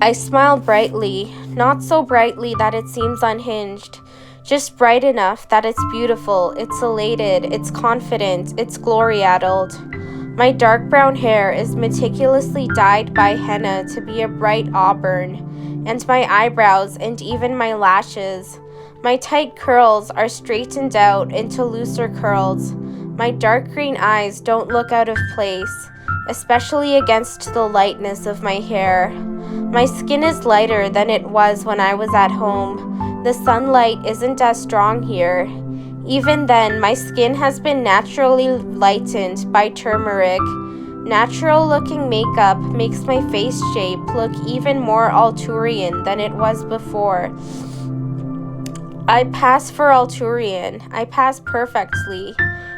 I smile brightly, not so brightly that it seems unhinged, just bright enough that it's beautiful, it's elated, it's confident, it's glory-addled. My dark brown hair is meticulously dyed by henna to be a bright auburn, and my eyebrows and even my lashes, my tight curls are straightened out into looser curls. My dark green eyes don't look out of place, especially against the lightness of my hair. My skin is lighter than it was when I was at home. The sunlight isn't as strong here. Even then, my skin has been naturally lightened by turmeric. Natural-looking makeup makes my face shape look even more Alturian than it was before. I pass for Alturian. I pass perfectly.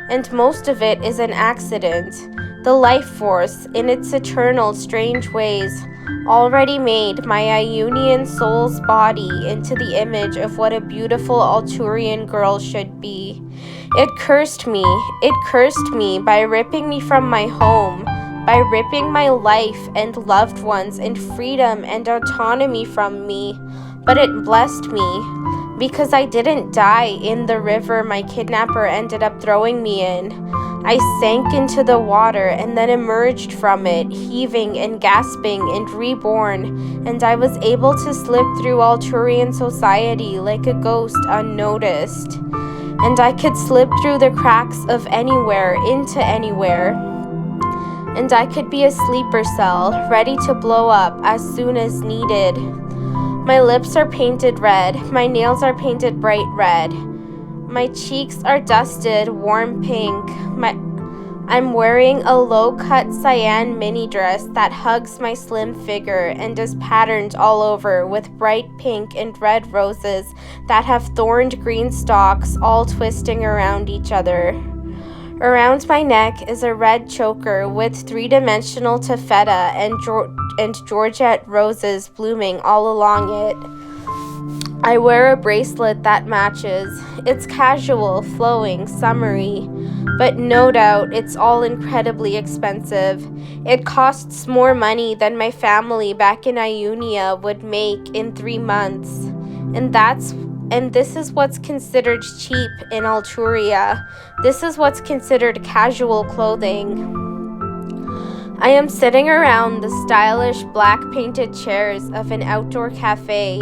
And most of it is an accident. The life force, in its eternal, strange ways, already made my Ionian soul's body into the image of what a beautiful Alturian girl should be. It cursed me by ripping me from my home, by ripping my life and loved ones and freedom and autonomy from me. But it blessed me, because I didn't die in the river my kidnapper ended up throwing me in. I sank into the water and then emerged from it, heaving and gasping and reborn, and I was able to slip through Alturian society like a ghost unnoticed. And I could slip through the cracks of anywhere into anywhere. And I could be a sleeper cell, ready to blow up as soon as needed. My lips are painted red, my nails are painted bright red. My cheeks are dusted warm pink. I'm wearing a low-cut cyan mini dress that hugs my slim figure and is patterned all over with bright pink and red roses that have thorned green stalks all twisting around each other. Around my neck is a red choker with three-dimensional taffeta and Georgette roses blooming all along it. I wear a bracelet that matches. It's casual, flowing, summery, but no doubt it's all incredibly expensive. It costs more money than my family back in Ionia would make in 3 months. And this is what's considered cheap in Alturia. This is what's considered casual clothing. I am sitting around the stylish black painted chairs of an outdoor cafe.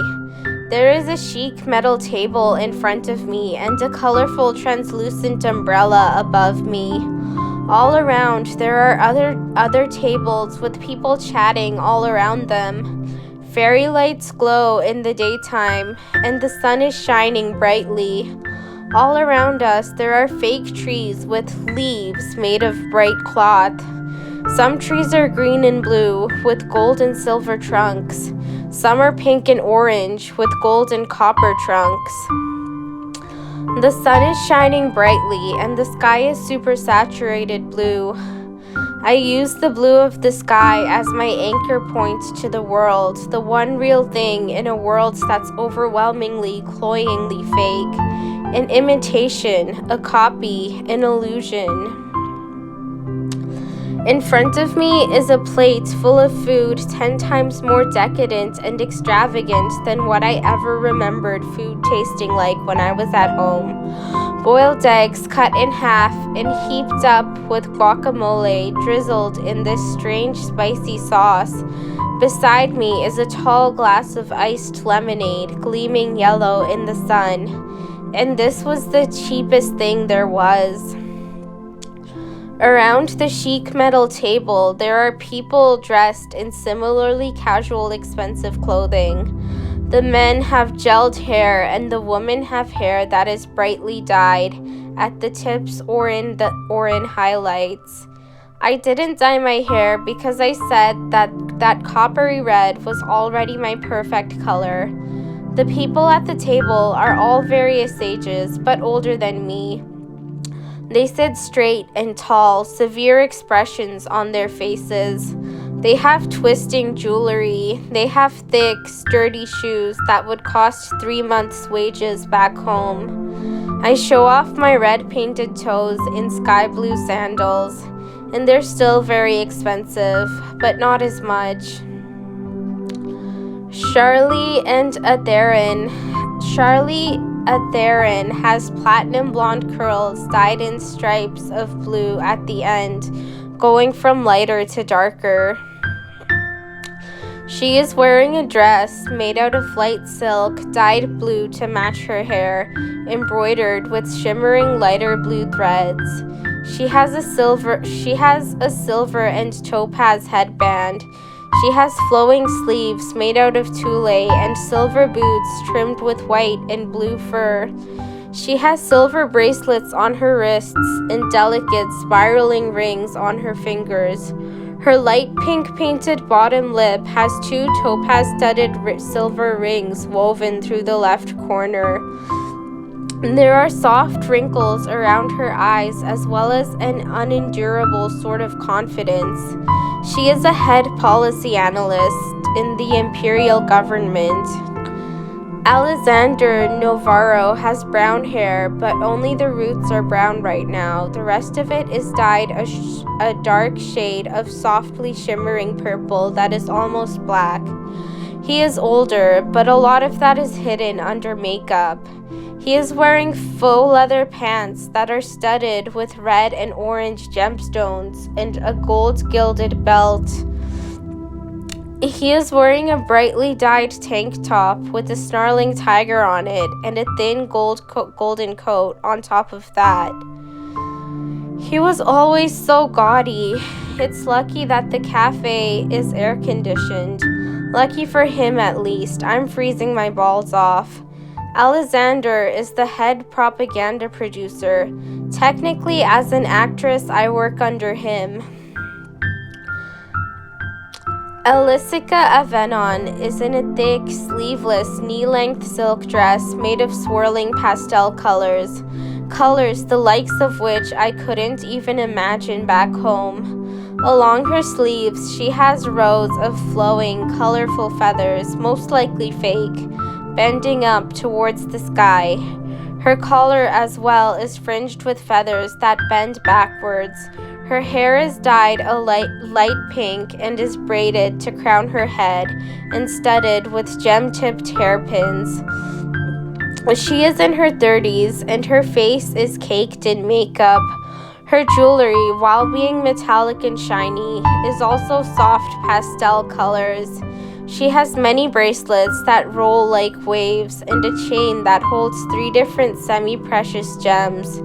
There is a chic metal table in front of me and a colorful translucent umbrella above me. All around there are other tables with people chatting all around them. Fairy lights glow in the daytime, and the sun is shining brightly. All around us there are fake trees with leaves made of bright cloth. Some trees are green and blue with gold and silver trunks. Some are pink and orange with gold and copper trunks. The sun is shining brightly and the sky is super saturated blue. I use the blue of the sky as my anchor point to the world, the one real thing in a world that's overwhelmingly, cloyingly fake. An imitation, a copy, an illusion. In front of me is a plate full of food 10 times more decadent and extravagant than what I ever remembered food tasting like when I was at home. Boiled eggs cut in half and heaped up with guacamole drizzled in this strange spicy sauce. Beside me is a tall glass of iced lemonade gleaming yellow in the sun. And this was the cheapest thing there was. Around the chic metal table, there are people dressed in similarly casual, expensive clothing. The men have gelled hair and the women have hair that is brightly dyed at the tips or in highlights. I didn't dye my hair because I said that coppery red was already my perfect color. The people at the table are all various ages, but older than me. They sit straight and tall, severe expressions on their faces. They have twisting jewelry. They have thick, sturdy shoes that would cost 3 months' wages back home. I show off my red painted toes in sky blue sandals, and they're still very expensive, but not as much. Charlie Atherin has platinum blonde curls dyed in stripes of blue at the end, going from lighter to darker. She is wearing a dress made out of light silk dyed blue to match her hair, embroidered with shimmering lighter blue threads. She has a silver and topaz headband. She has flowing sleeves made out of tulle and silver boots trimmed with white and blue fur. She has silver bracelets on her wrists and delicate spiraling rings on her fingers. Her light pink painted bottom lip has 2 topaz-studded silver rings woven through the left corner. There are soft wrinkles around her eyes as well as an unendurable sort of confidence. She is a head policy analyst in the imperial government. Alexander Navarro has brown hair, but only the roots are brown right now. The rest of it is dyed a dark shade of softly shimmering purple that is almost black. He is older, but a lot of that is hidden under makeup. He is wearing faux leather pants that are studded with red and orange gemstones and a gold-gilded belt. He is wearing a brightly dyed tank top with a snarling tiger on it and a thin golden coat on top of that. He was always so gaudy. It's lucky that the cafe is air-conditioned. Lucky for him, at least. I'm freezing my balls off. Alexander is the head propaganda producer. Technically, as an actress, I work under him. Elisica Avenon is in a thick, sleeveless, knee-length silk dress made of swirling pastel colors the likes of which I couldn't even imagine back home. Along her sleeves, she has rows of flowing, colorful feathers, most likely fake, bending up towards the sky. Her collar as well is fringed with feathers that bend backwards. Her hair is dyed a light pink and is braided to crown her head and studded with gem-tipped hairpins. She is in her 30s and her face is caked in makeup. Her jewelry, while being metallic and shiny, is also soft pastel colors. She has many bracelets that roll like waves and a chain that holds 3 different semi-precious gems.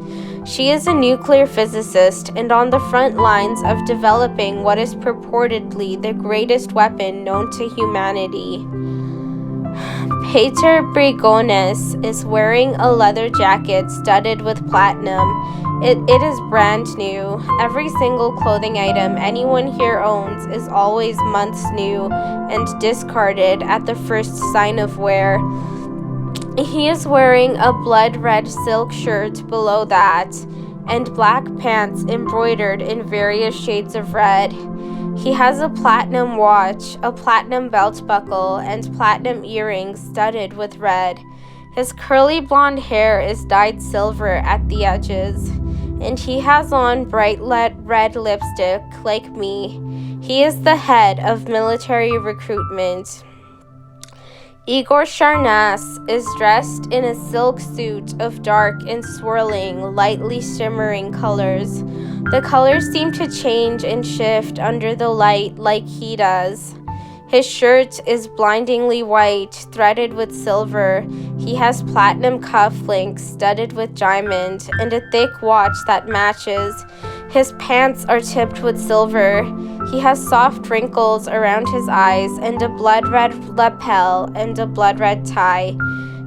She is a nuclear physicist and on the front lines of developing what is purportedly the greatest weapon known to humanity. Peter Brigones is wearing a leather jacket studded with platinum. It is brand new. Every single clothing item anyone here owns is always months new and discarded at the first sign of wear. He is wearing a blood red silk shirt below that and black pants embroidered in various shades of red. He has a platinum watch, a platinum belt buckle, and platinum earrings studded with red. His curly blonde hair is dyed silver at the edges, and he has on bright red lipstick like me. He is the head of military recruitment. Igor Sharnas is dressed in a silk suit of dark and swirling, lightly shimmering colors. The colors seem to change and shift under the light like he does. His shirt is blindingly white, threaded with silver. He has platinum cufflinks studded with diamond and a thick watch that matches. His pants are tipped with silver. He has soft wrinkles around his eyes and a blood red lapel and a blood red tie.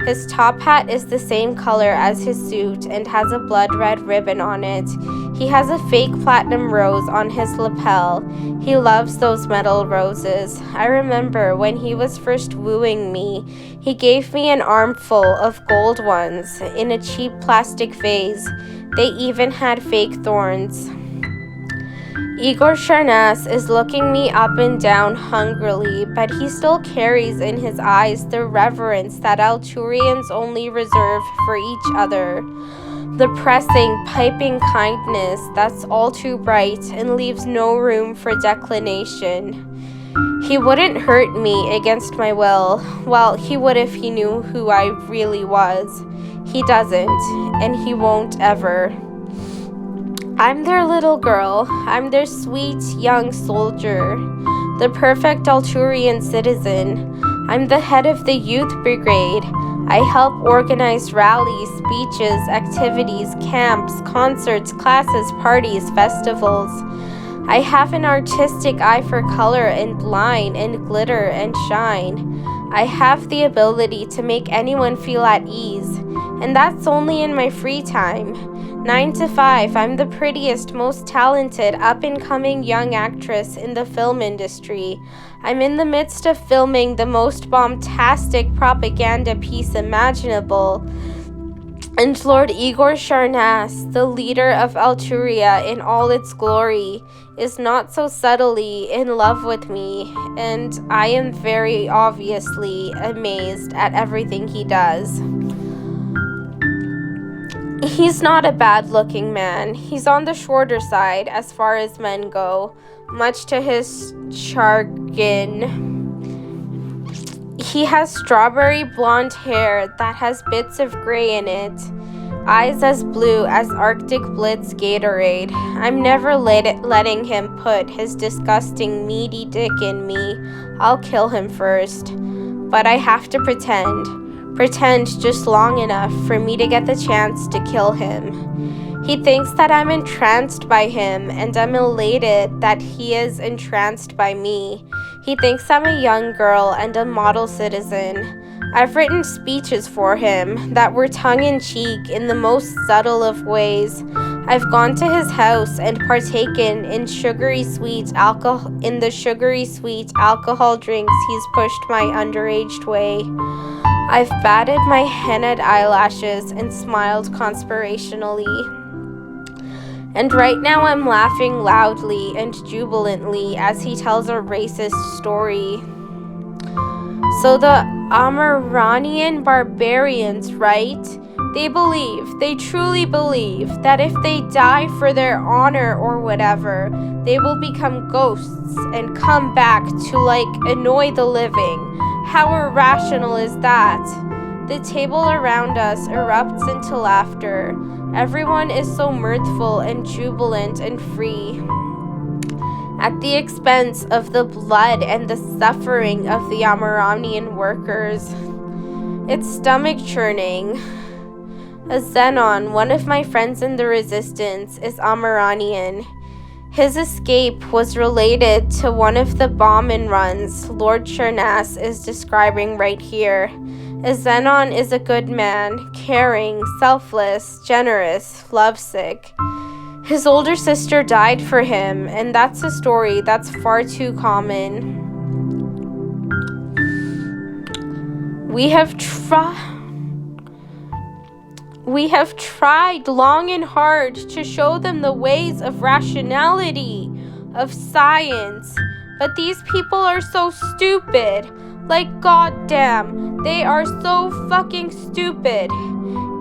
His top hat is the same color as his suit and has a blood red ribbon on it. He has a fake platinum rose on his lapel. He loves those metal roses. I remember when he was first wooing me, he gave me an armful of gold ones in a cheap plastic vase. They even had fake thorns. Igor Sharnas is looking me up and down hungrily, but he still carries in his eyes the reverence that Alturians only reserve for each other. The pressing, piping kindness that's all too bright and leaves no room for declination. He wouldn't hurt me against my will. Well, he would if he knew who I really was. He doesn't, and he won't ever. I'm their little girl. I'm their sweet young soldier, the perfect Alturian citizen. I'm the head of the youth brigade. I help organize rallies, speeches, activities, camps, concerts, classes, parties, festivals. I have an artistic eye for color and line and glitter and shine. I have the ability to make anyone feel at ease, and that's only in my free time. 9 to 5, I'm the prettiest, most talented, up-and-coming young actress in the film industry. I'm in the midst of filming the most bombastic propaganda piece imaginable. And Lord Igor Sharnas, the leader of Alturia in all its glory, is not so subtly in love with me, and I am very obviously amazed at everything he does. He's not a bad-looking man. He's on the shorter side as far as men go, much to his chagrin. He has strawberry blonde hair that has bits of gray in it, eyes as blue as Arctic Blitz Gatorade. I'm never letting him put his disgusting meaty dick in me. I'll kill him first. But I have to pretend just long enough for me to get the chance to kill him. He thinks that I'm entranced by him, and I'm elated that he is entranced by me. He thinks I'm a young girl and a model citizen. I've written speeches for him that were tongue-in-cheek in the most subtle of ways. I've gone to his house and partaken in the sugary sweet alcohol drinks he's pushed my underaged way. I've batted my hennaed eyelashes and smiled conspirationally. And right now I'm laughing loudly and jubilantly as he tells a racist story. So the Amaranian barbarians, right? They truly believe that if they die for their honor or whatever, they will become ghosts and come back to annoy the living. How irrational is that? The table around us erupts into laughter. Everyone is so mirthful and jubilant and free, at the expense of the blood and the suffering of the Amaranian workers. It's stomach-churning. A Xenon, one of my friends in the resistance, is Amaranian. His escape was related to one of the bomb-and runs Lord Sharnas is describing right here. A Xenon is a good man, caring, selfless, generous, lovesick. His older sister died for him, and that's a story that's far too common. We have tried long and hard to show them the ways of rationality, of science, but these people are so stupid. Goddamn, they are so fucking stupid.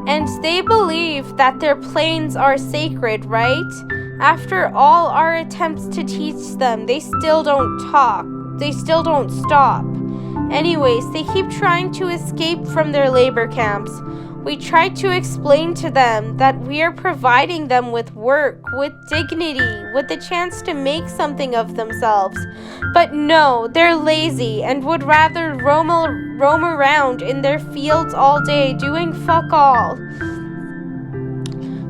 And they believe that their planes are sacred, right? After all our attempts to teach them, they still don't talk. They still don't stop. Anyways, they keep trying to escape from their labor camps. We try to explain to them that we are providing them with work, with dignity, with the chance to make something of themselves. But no, they're lazy and would rather roam around in their fields all day doing fuck all.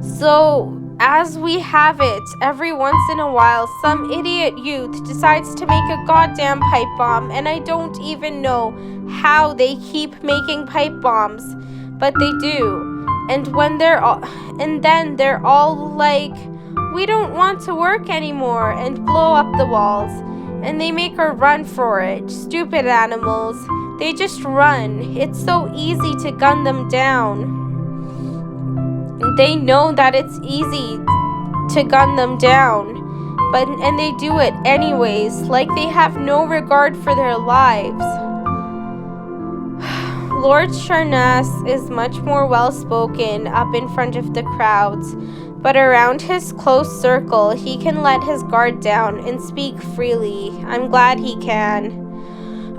So, as we have it, every once in a while, some idiot youth decides to make a goddamn pipe bomb, and I don't even know how they keep making pipe bombs. But they do, and then they're all like, we don't want to work anymore, and blow up the walls, and they make a run for it. Stupid animals. They just run. It's so easy to gun them down. They know that it's easy to gun them down, and they do it anyways, like they have no regard for their lives. Lord Sharnas is much more well-spoken up in front of the crowds, but around his close circle, he can let his guard down and speak freely. I'm glad he can.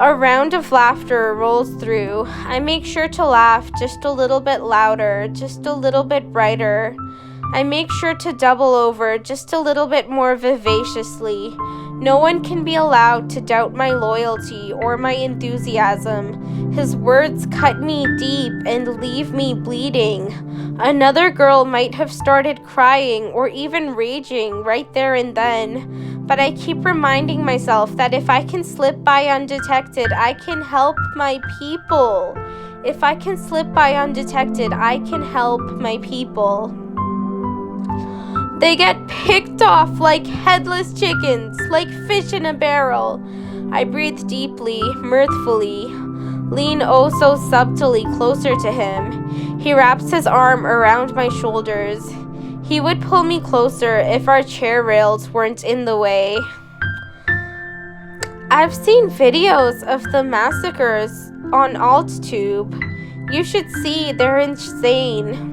A round of laughter rolls through. I make sure to laugh just a little bit louder, just a little bit brighter. I make sure to double over just a little bit more vivaciously. No one can be allowed to doubt my loyalty or my enthusiasm. His words cut me deep and leave me bleeding. Another girl might have started crying or even raging right there and then. But I keep reminding myself that if I can slip by undetected, I can help my people. If I can slip by undetected, I can help my people. They get picked off like headless chickens, like fish in a barrel. I breathe deeply, mirthfully, lean oh so subtly closer to him. He wraps his arm around my shoulders. He would pull me closer if our chair rails weren't in the way. I've seen videos of the massacres on AltTube. You should see, they're insane.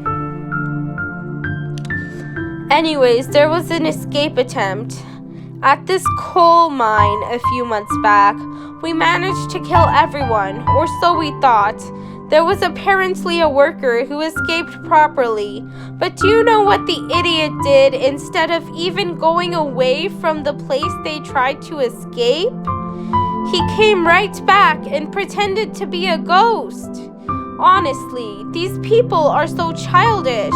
Anyways, there was an escape attempt. At this coal mine a few months back, we managed to kill everyone, or so we thought. There was apparently a worker who escaped properly. But do you know what the idiot did instead of even going away from the place they tried to escape? He came right back and pretended to be a ghost. Honestly, these people are so childish.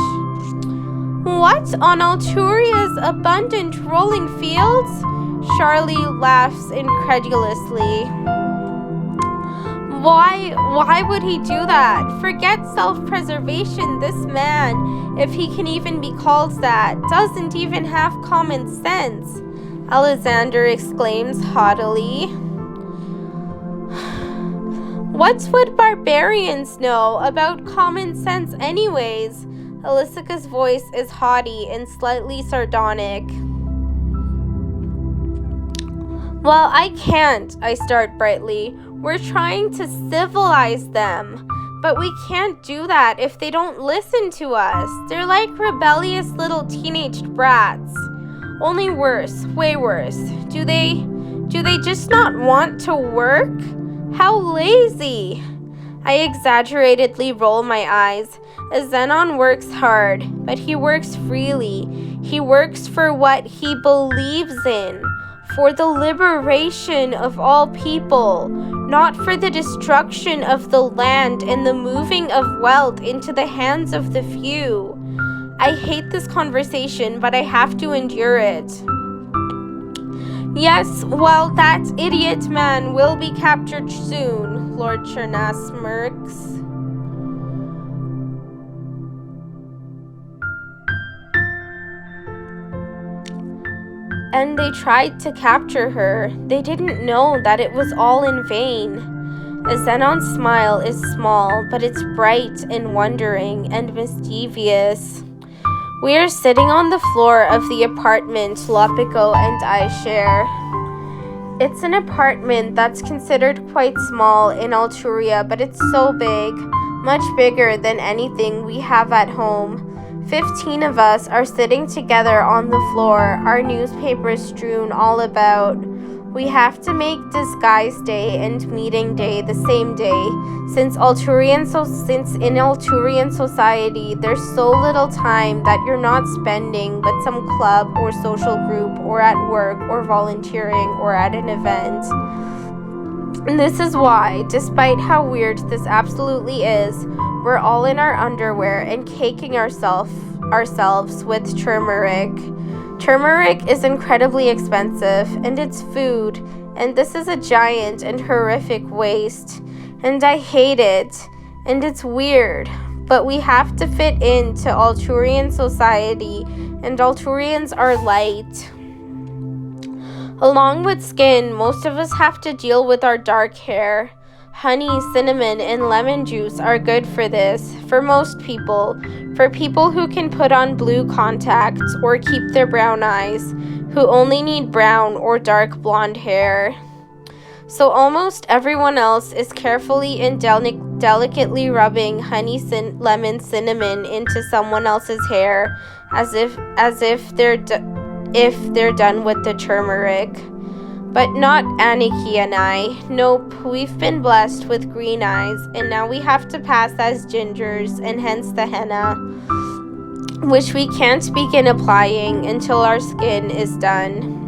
What, on Alturia's abundant rolling fields? Charlie laughs incredulously. Why would he do that? Forget self-preservation. This man, if he can even be called that, doesn't even have common sense, Alexander exclaims haughtily. What would barbarians know about common sense anyways? Elisica's voice is haughty and slightly sardonic. Well, I can't, I start brightly. We're trying to civilize them. But we can't do that if they don't listen to us. They're like rebellious little teenage brats. Only worse, way worse. Do they just not want to work? How lazy! I exaggeratedly roll my eyes. Zenon works hard, but he works freely. He works for what he believes in, for the liberation of all people, not for the destruction of the land and the moving of wealth into the hands of the few. I hate this conversation, but I have to endure it. Yes, well, that idiot man will be captured soon, Lord Chernas smirks. And they tried to capture her. They didn't know that it was all in vain. Zenon's smile is small, but it's bright and wondering and mischievous. We are sitting on the floor of the apartment Lopico and I share. It's an apartment that's considered quite small in Alturia, but it's so big, much bigger than anything we have at home. 15 of us are sitting together on the floor, our newspapers strewn all about. We have to make disguise day and meeting day the same day, since in Alturian society there's so little time that you're not spending with some club or social group or at work or volunteering or at an event. And this is why, despite how weird this absolutely is, we're all in our underwear and caking ourselves with turmeric. Turmeric is incredibly expensive, and it's food, and this is a giant and horrific waste, and I hate it, and it's weird, but we have to fit into Alturian society, and Alturians are light. Along with skin, most of us have to deal with our dark hair. Honey, cinnamon, and lemon juice are good for this, for most people, for people who can put on blue contacts or keep their brown eyes, who only need brown or dark blonde hair. So almost everyone else is carefully and delicately rubbing honey, lemon, cinnamon into someone else's hair, as if they're done with the turmeric. But not Aniki and I. Nope, we've been blessed with green eyes, and now we have to pass as gingers, and hence the henna, which we can't begin applying until our skin is done.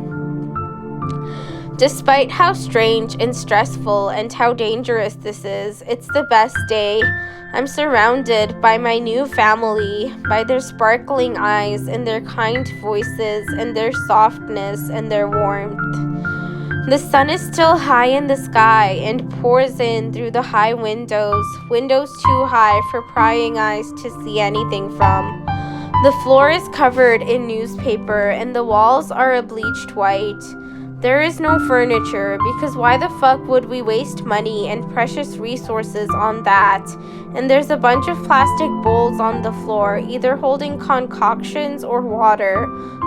Despite how strange and stressful and how dangerous this is, it's the best day. I'm surrounded by my new family, by their sparkling eyes and their kind voices and their softness and their warmth. The sun is still high in the sky and pours in through the high windows too high for prying eyes to see anything from. The floor is covered in newspaper and the walls are a bleached white. There is no furniture, because why the fuck would we waste money and precious resources on that? And there's a bunch of plastic bowls on the floor, either holding concoctions or water,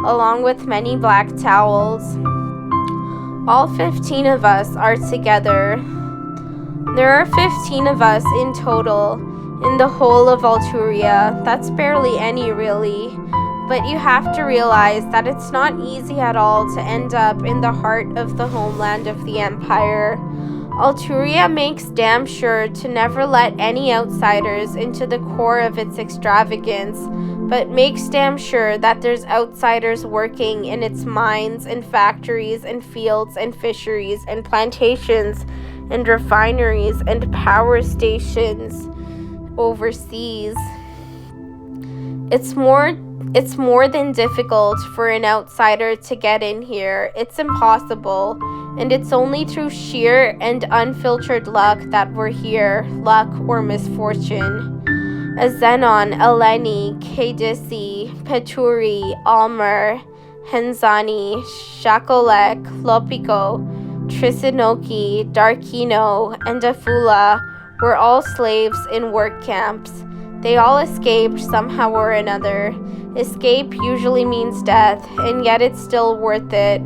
along with many black towels. All 15 of us are together. There are 15 of us in total, in the whole of Alturia. That's barely any, really. But you have to realize that it's not easy at all to end up in the heart of the homeland of the empire. Alturia makes damn sure to never let any outsiders into the core of its extravagance, but makes damn sure that there's outsiders working in its mines and factories and fields and fisheries and plantations and refineries and power stations overseas. It's more than difficult for an outsider to get in here. It's impossible, and it's only through sheer and unfiltered luck that we're here, luck or misfortune. Zenon, Eleni, Kadisi, Peturi, Almer, Henzani, Shakolek, Lopiko, Trisinoki, Darkino, and Afula were all slaves in work camps. They all escaped somehow or another. Escape usually means death, and yet it's still worth it.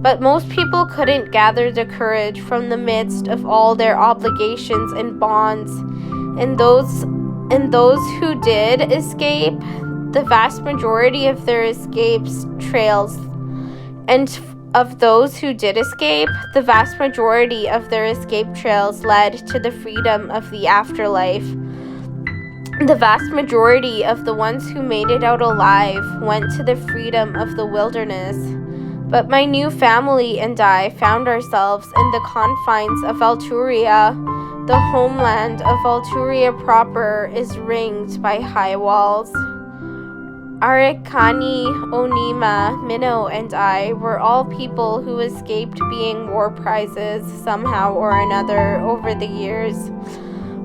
But most people couldn't gather the courage from the midst of all their obligations and bonds. And those who did escape, the vast majority of their escapes trails. And of those who did escape, the vast majority of their escape trails led to the freedom of the afterlife. The vast majority of the ones who made it out alive went to the freedom of the wilderness. But my new family and I found ourselves in the confines of Alturia. The homeland of Alturia proper is ringed by high walls. Arekani, Onima, Minnow, and I were all people who escaped being war prizes somehow or another over the years.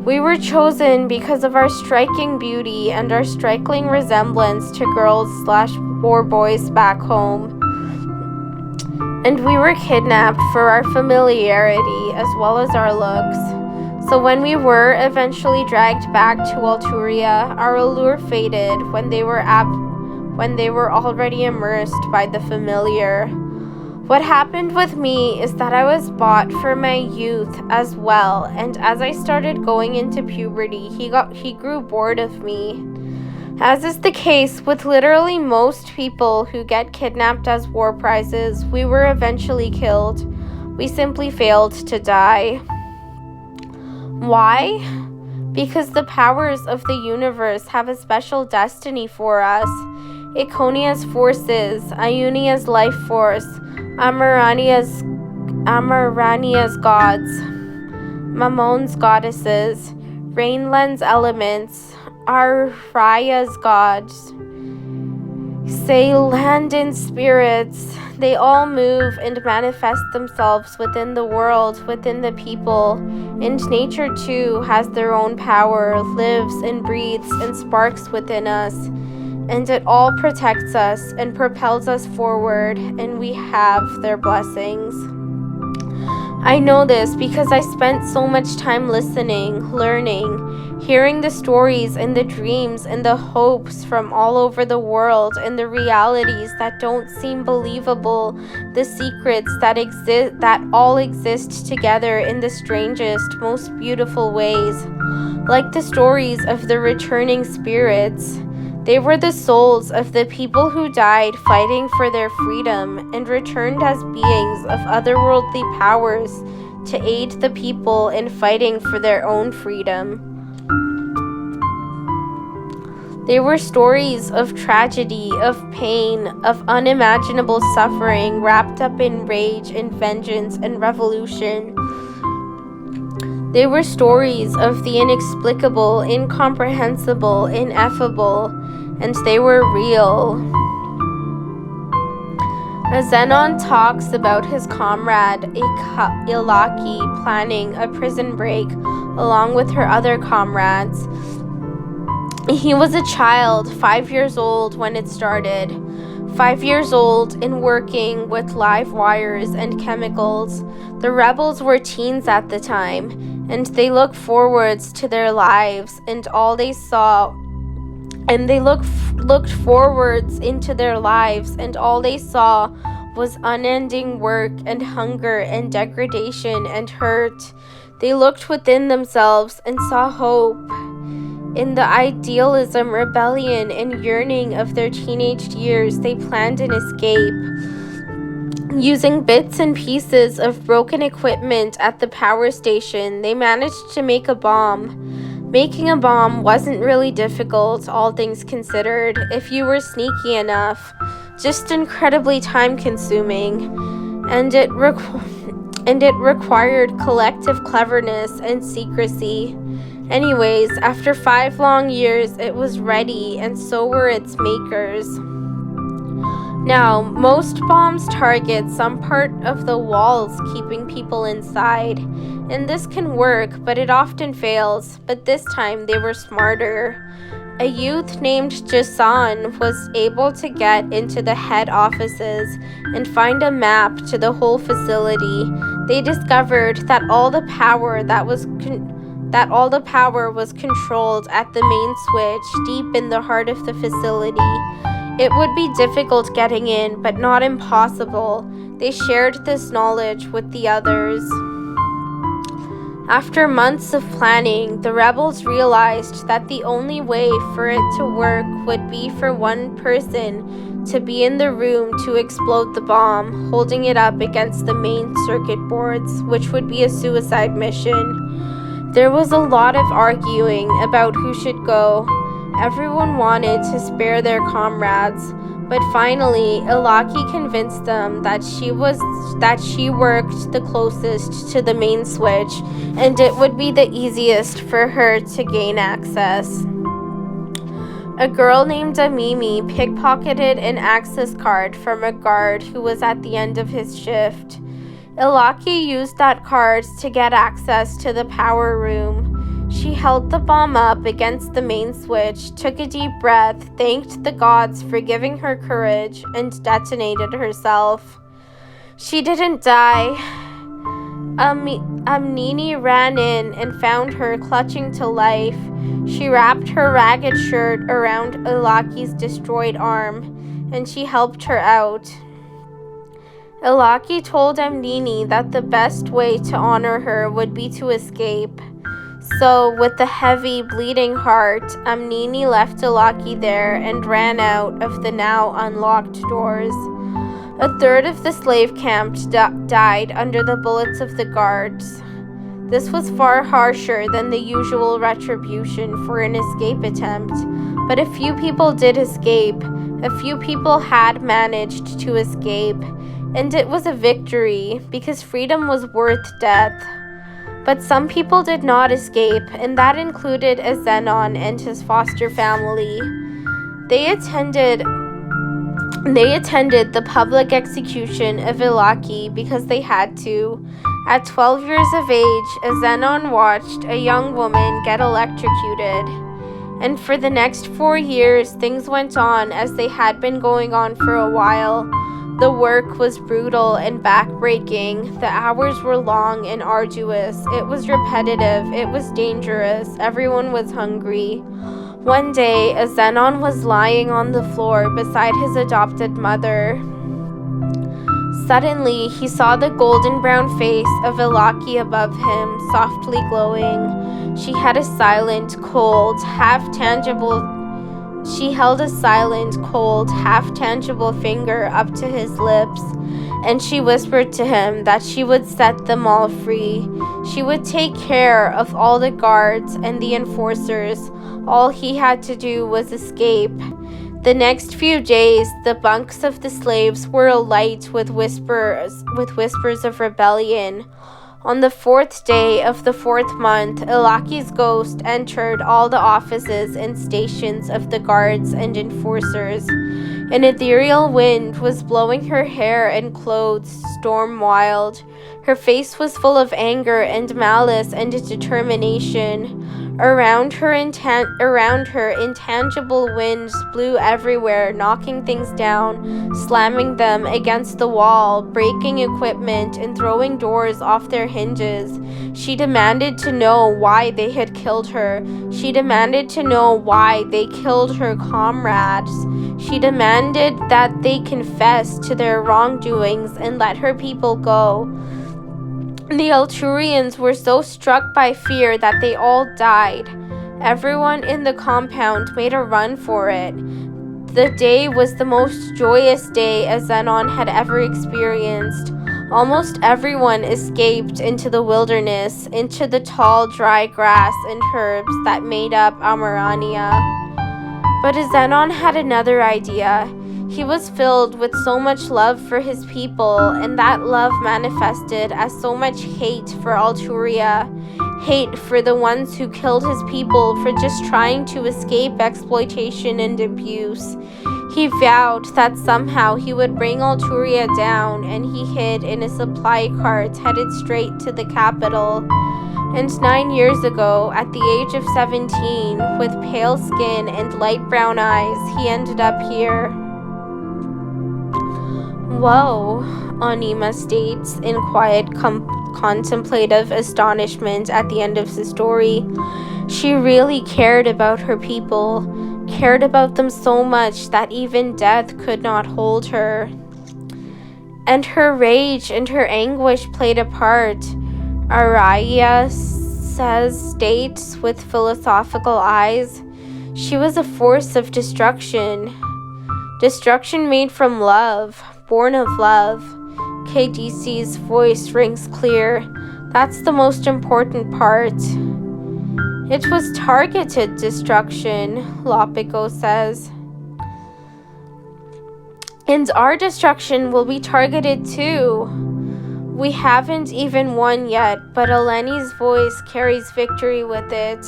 We were chosen because of our striking beauty and our striking resemblance to girls/or boys back home. And we were kidnapped for our familiarity as well as our looks. So when we were eventually dragged back to Alturia, our allure faded when they were already immersed by the familiar. What happened with me is that I was bought for my youth as well, and as I started going into puberty, he grew bored of me. As is the case with literally most people who get kidnapped as war prizes, we were eventually killed. We simply failed to die. Why? Because the powers of the universe have a special destiny for us. Iconia's forces, Iunia's life force, Amarania's gods, Mamon's goddesses, Rainland's elements, Araya's gods, Saylandan spirits, they all move and manifest themselves within the world, within the people, and nature too has their own power, lives and breathes and sparks within us. And it all protects us and propels us forward, and we have their blessings. I know this because I spent so much time listening, learning, hearing the stories and the dreams and the hopes from all over the world and the realities that don't seem believable, the secrets that all exist together in the strangest, most beautiful ways. Like the stories of the returning spirits. They were the souls of the people who died fighting for their freedom and returned as beings of otherworldly powers to aid the people in fighting for their own freedom. They were stories of tragedy, of pain, of unimaginable suffering wrapped up in rage and vengeance and revolution. They were stories of the inexplicable, incomprehensible, ineffable, and they were real. As Zenon talks about his comrade Ilaki planning a prison break along with her other comrades, he was a child, 5 years old when it started. 5 years old and working with live wires and chemicals. The rebels were teens at the time, and they looked forwards to their lives, and all they saw, and they looked forwards into their lives, and all they saw was unending work and hunger and degradation and hurt. They looked within themselves and saw hope. In the idealism, rebellion, and yearning of their teenage years, they planned an escape. Using bits and pieces of broken equipment at the power station, they managed to make a bomb. Making a bomb wasn't really difficult, all things considered, if you were sneaky enough. Just incredibly time-consuming, and it required collective cleverness and secrecy. Anyways, after 5 long years, it was ready, and so were its makers. Now, most bombs target some part of the walls keeping people inside, and this can work, but it often fails. But this time, they were smarter. A youth named Jason was able to get into the head offices and find a map to the whole facility. They discovered that all the power was controlled at the main switch deep in the heart of the facility. It would be difficult getting in, but not impossible. They shared this knowledge with the others. After months of planning, the rebels realized that the only way for it to work would be for one person to be in the room to explode the bomb, holding it up against the main circuit boards, which would be a suicide mission. There was a lot of arguing about who should go. Everyone wanted to spare their comrades, but finally, Ilaki convinced them that she worked the closest to the main switch, and it would be the easiest for her to gain access. A girl named Amimi pickpocketed an access card from a guard who was at the end of his shift. Ilaki used that card to get access to the power room. She held the bomb up against the main switch, took a deep breath, thanked the gods for giving her courage, and detonated herself. She didn't die. Amnini ran in and found her clutching to life. She wrapped her ragged shirt around Ilaki's destroyed arm, and she helped her out. Ilaki told Amnini that the best way to honor her would be to escape. So, with a heavy, bleeding heart, Amnini left Ilaki there and ran out of the now unlocked doors. A third of the slave camp died under the bullets of the guards. This was far harsher than the usual retribution for an escape attempt, but a few people did escape. A few people had managed to escape, and it was a victory because freedom was worth death. But some people did not escape, and that included a Zenon and his foster family. They attended the public execution of Ilaki because they had to. At 12 years of age, a Zenon watched a young woman get electrocuted. And for the next 4 years, things went on as they had been going on for a while. The work was brutal and backbreaking. The hours were long and arduous. It was repetitive. It was dangerous. Everyone was hungry. One day, a Zenon was lying on the floor beside his adopted mother. Suddenly, he saw the golden brown face of Ilaki above him, softly glowing. She had a silent, cold, half-tangible She held a silent, cold, half-tangible finger up to his lips, and she whispered to him that she would set them all free. She would take care of all the guards and the enforcers. All he had to do was escape. The next few days, the bunks of the slaves were alight with whispers of rebellion. On the 4th day of the 4th month, Ilaki's ghost entered all the offices and stations of the guards and enforcers. An ethereal wind was blowing her hair and clothes storm wild. Her face was full of anger and malice and determination. Around her, intangible winds blew everywhere, knocking things down, slamming them against the wall, breaking equipment, and throwing doors off their hinges. She demanded to know why they had killed her. She demanded to know why they killed her comrades. She demanded that they confess to their wrongdoings and let her people go. The Alturians were so struck by fear that they all died. Everyone in the compound made a run for it. The day was the most joyous day a Zenon had ever experienced. Almost everyone escaped into the wilderness, into the tall, dry grass and herbs that made up Amarania. But a Zenon had another idea. He was filled with so much love for his people, and that love manifested as so much hate for Alturia, hate for the ones who killed his people for just trying to escape exploitation and abuse. He vowed that somehow he would bring Alturia down, and he hid in a supply cart headed straight to the capital. And 9 years ago, at the age of 17, with pale skin and light brown eyes, he ended up here. Whoa, Anima states in quiet contemplative astonishment at the end of the story. She really cared about her people, cared about them so much that even death could not hold her. And her rage and her anguish played a part, Araya states with philosophical eyes. She was a force of destruction. Destruction made from love, born of love. KDC's voice rings clear. That's the most important part. It was targeted destruction, Lopico says. And our destruction will be targeted too. We haven't even won yet, but Eleni's voice carries victory with it.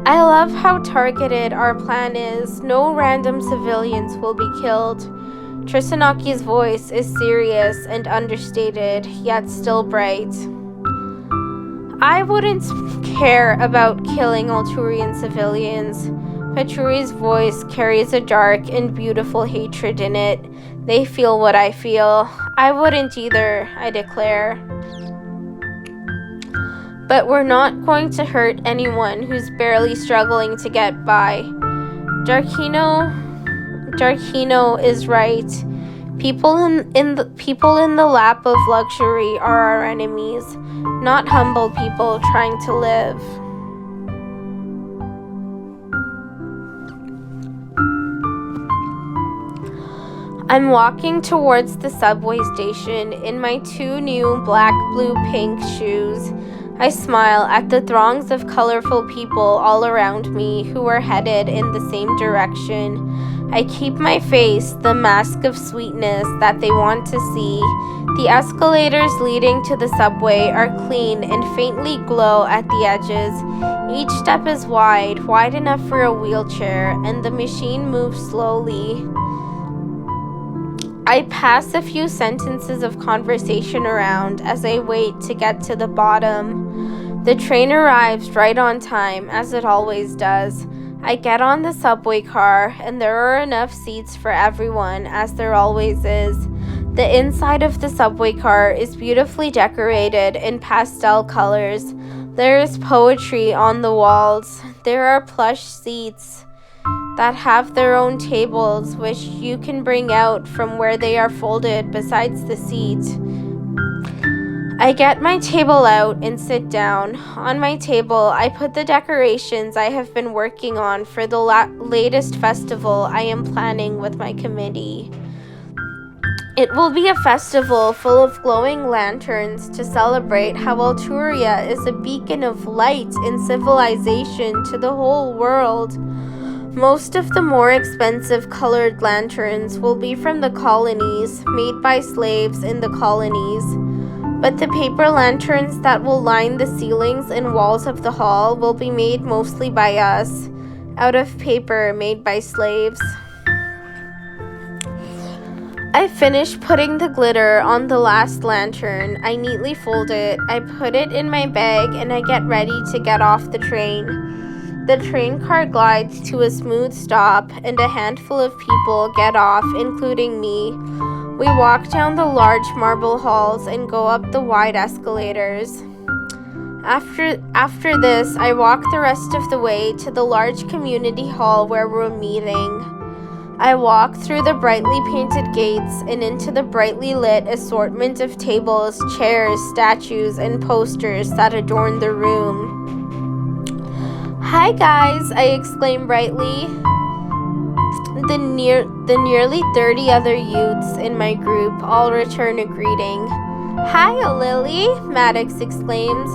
I love how targeted our plan is. No random civilians will be killed. Trisanaki's voice is serious and understated, yet still bright. I wouldn't care about killing Alturian civilians. Peturi's voice carries a dark and beautiful hatred in it. They feel what I feel. I wouldn't either, I declare. But we're not going to hurt anyone who's barely struggling to get by. Darkino is right. People in the lap of luxury are our enemies, not humble people trying to live. I'm walking towards the subway station in my 2 new black, blue, pink shoes. I smile at the throngs of colorful people all around me who are headed in the same direction. I keep my face, the mask of sweetness that they want to see. The escalators leading to the subway are clean and faintly glow at the edges. Each step is wide enough for a wheelchair, and the machine moves slowly. I pass a few sentences of conversation around as I wait to get to the bottom. The train arrives right on time, as it always does. I get on the subway car, and there are enough seats for everyone, as there always is. The inside of the subway car is beautifully decorated in pastel colors. There is poetry on the walls. There are plush seats that have their own tables, which you can bring out from where they are folded besides the seat. I get my table out and sit down. On my table, I put the decorations I have been working on for the latest festival I am planning with my committee. It will be a festival full of glowing lanterns to celebrate how Alturia is a beacon of light and civilization to the whole world. Most of the more expensive colored lanterns will be from the colonies, made by slaves in the colonies. But the paper lanterns that will line the ceilings and walls of the hall will be made mostly by us, out of paper made by slaves. I finish putting the glitter on the last lantern. I neatly fold it, I put it in my bag, and I get ready to get off the train. The train car glides to a smooth stop, and a handful of people get off, including me. We walk down the large marble halls and go up the wide escalators. After this, I walk the rest of the way to the large community hall where we're meeting. I walk through the brightly painted gates and into the brightly lit assortment of tables, chairs, statues, and posters that adorn the room. "Hi guys," I exclaim brightly. The nearly 30 other youths in my group all return a greeting. "Hi, Lily," Maddox exclaims.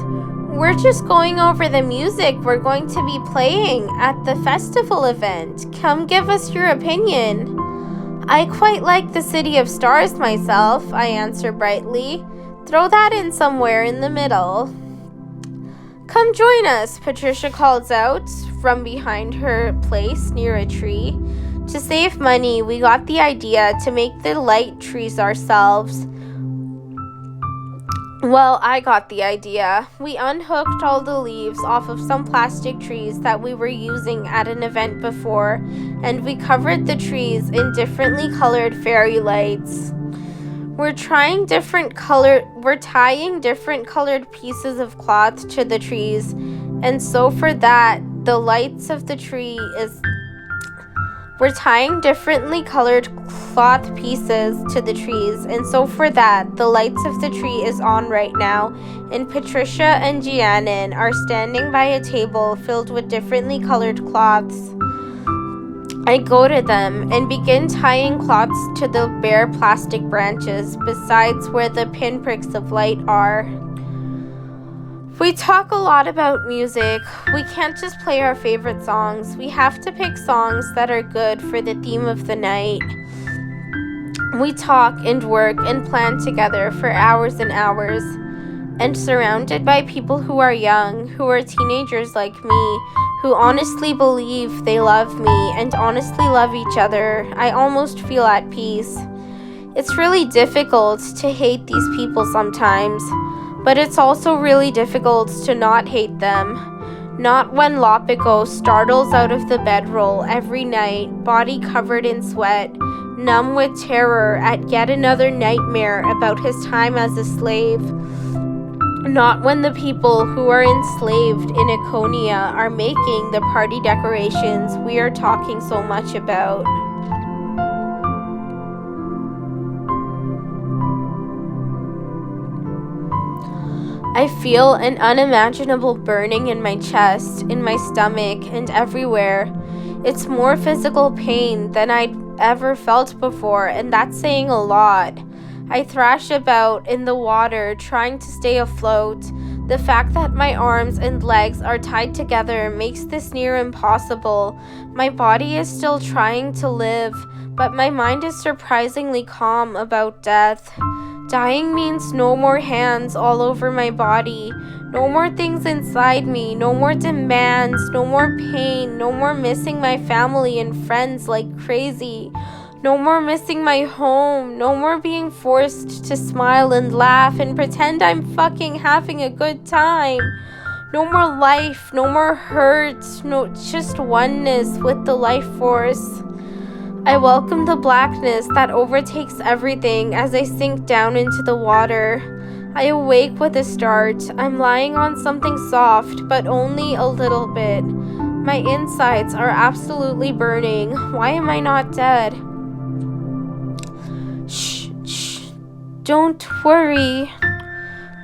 "We're just going over the music we're going to be playing at the festival event. Come give us your opinion." "I quite like the City of Stars myself," I answer brightly. "Throw that in somewhere in the middle." "Come join us," Patricia calls out from behind her place near a tree. To save money, we got the idea to make the light trees ourselves. Well, I got the idea. We unhooked all the leaves off of some plastic trees that we were using at an event before, and we covered the trees in differently colored fairy lights. We're tying different colored pieces of cloth to the trees, and so for that, the lights of the tree is... We're tying differently colored cloth pieces to the trees, and so for that, the lights of the tree is on right now, and Patricia and Giannin are standing by a table filled with differently colored cloths. I go to them and begin tying cloths to the bare plastic branches besides where the pinpricks of light are. We talk a lot about music. We can't just play our favorite songs. We have to pick songs that are good for the theme of the night. We talk and work and plan together for hours and hours. And surrounded by people who are young, who are teenagers like me, who honestly believe they love me and honestly love each other, I almost feel at peace. It's really difficult to hate these people sometimes. But it's also really difficult to not hate them. Not when Lopico startles out of the bedroll every night, body covered in sweat, numb with terror at yet another nightmare about his time as a slave. Not when the people who are enslaved in Iconia are making the party decorations we are talking so much about. I feel an unimaginable burning in my chest, in my stomach, and everywhere. It's more physical pain than I'd ever felt before, and that's saying a lot. I thrash about in the water, trying to stay afloat. The fact that my arms and legs are tied together makes this near impossible. My body is still trying to live, but my mind is surprisingly calm about death. Dying means no more hands all over my body, no more things inside me, no more demands, no more pain, no more missing my family and friends like crazy, no more missing my home, no more being forced to smile and laugh and pretend I'm fucking having a good time. No more life, no more hurt, no, just oneness with the life force. I welcome the blackness that overtakes everything as I sink down into the water. I awake with a start. I'm lying on something soft, but only a little bit. My insides are absolutely burning. Why am I not dead? Shh, don't worry.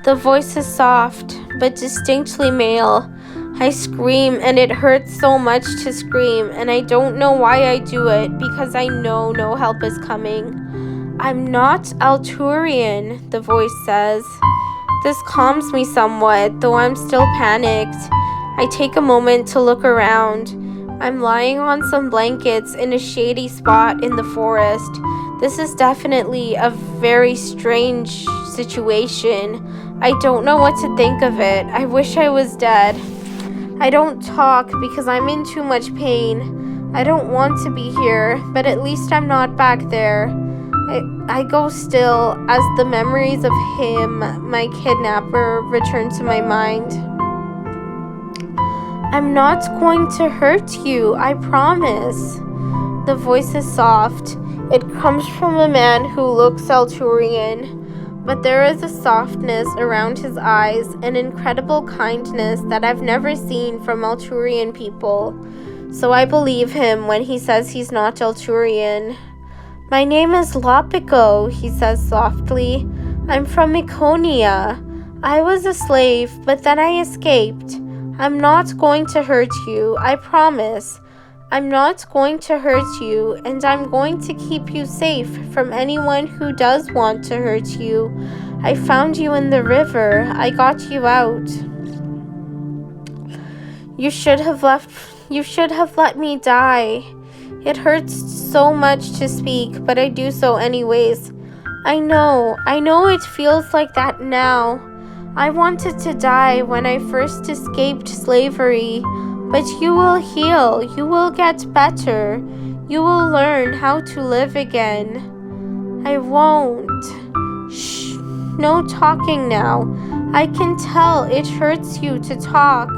The voice is soft, but distinctly male. I scream, and it hurts so much to scream, and I don't know why I do it, because I know no help is coming. I'm not Alturian, the voice says. This calms me somewhat, though I'm still panicked. I take a moment to look around. I'm lying on some blankets in a shady spot in the forest. This is definitely a very strange situation. I don't know what to think of it. I wish I was dead. I don't talk because I'm in too much pain. I don't want to be here, but at least I'm not back there. I go still as the memories of him, my kidnapper, return to my mind. I'm not going to hurt you, I promise. The voice is soft. It comes from a man who looks Alturian. But there is a softness around his eyes, an incredible kindness that I've never seen from Alturian people. So I believe him when he says he's not Alturian. My name is Lopico, he says softly. I'm from Iconia. I was a slave, but then I escaped. I'm not going to hurt you, I promise. I'm not going to hurt you, and I'm going to keep you safe from anyone who does want to hurt you. I found you in the river. I got you out. You should have let me die. It hurts so much to speak, but I do so anyways. I know it feels like that now. I wanted to die when I first escaped slavery. But you will heal, you will get better, you will learn how to live again. I won't. Shh, no talking now. I can tell it hurts you to talk.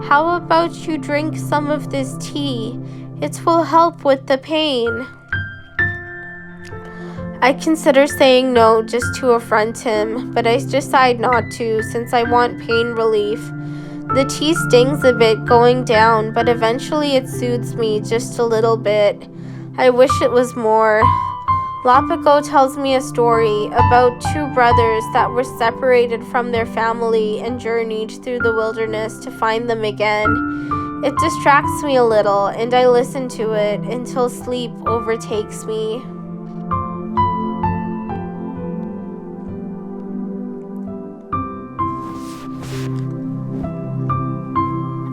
How about you drink some of this tea? It will help with the pain. I consider saying no just to affront him, but I decide not to since I want pain relief. The tea stings a bit going down, but eventually it soothes me just a little bit. I wish it was more. Lopico tells me a story about two brothers that were separated from their family and journeyed through the wilderness to find them again. It distracts me a little, and I listen to it until sleep overtakes me.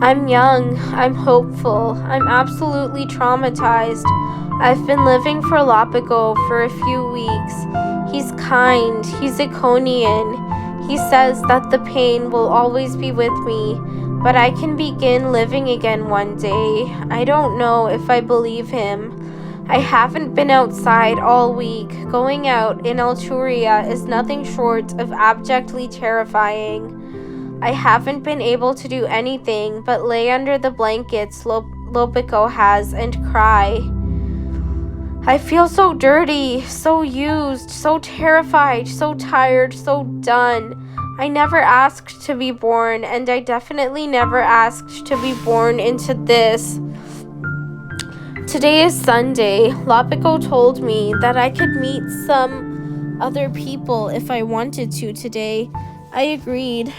I'm young, I'm hopeful, I'm absolutely traumatized. I've been living for Lopico for a few weeks. He's kind, he's Iconian. He says that the pain will always be with me, but I can begin living again one day. I don't know if I believe him. I haven't been outside all week. Going out in Alturia is nothing short of abjectly terrifying. I haven't been able to do anything but lay under the blankets Lopico has and cry. I feel so dirty, so used, so terrified, so tired, so done. I never asked to be born, and I definitely never asked to be born into this. Today is Sunday. Lopico told me that I could meet some other people if I wanted to today. I agreed.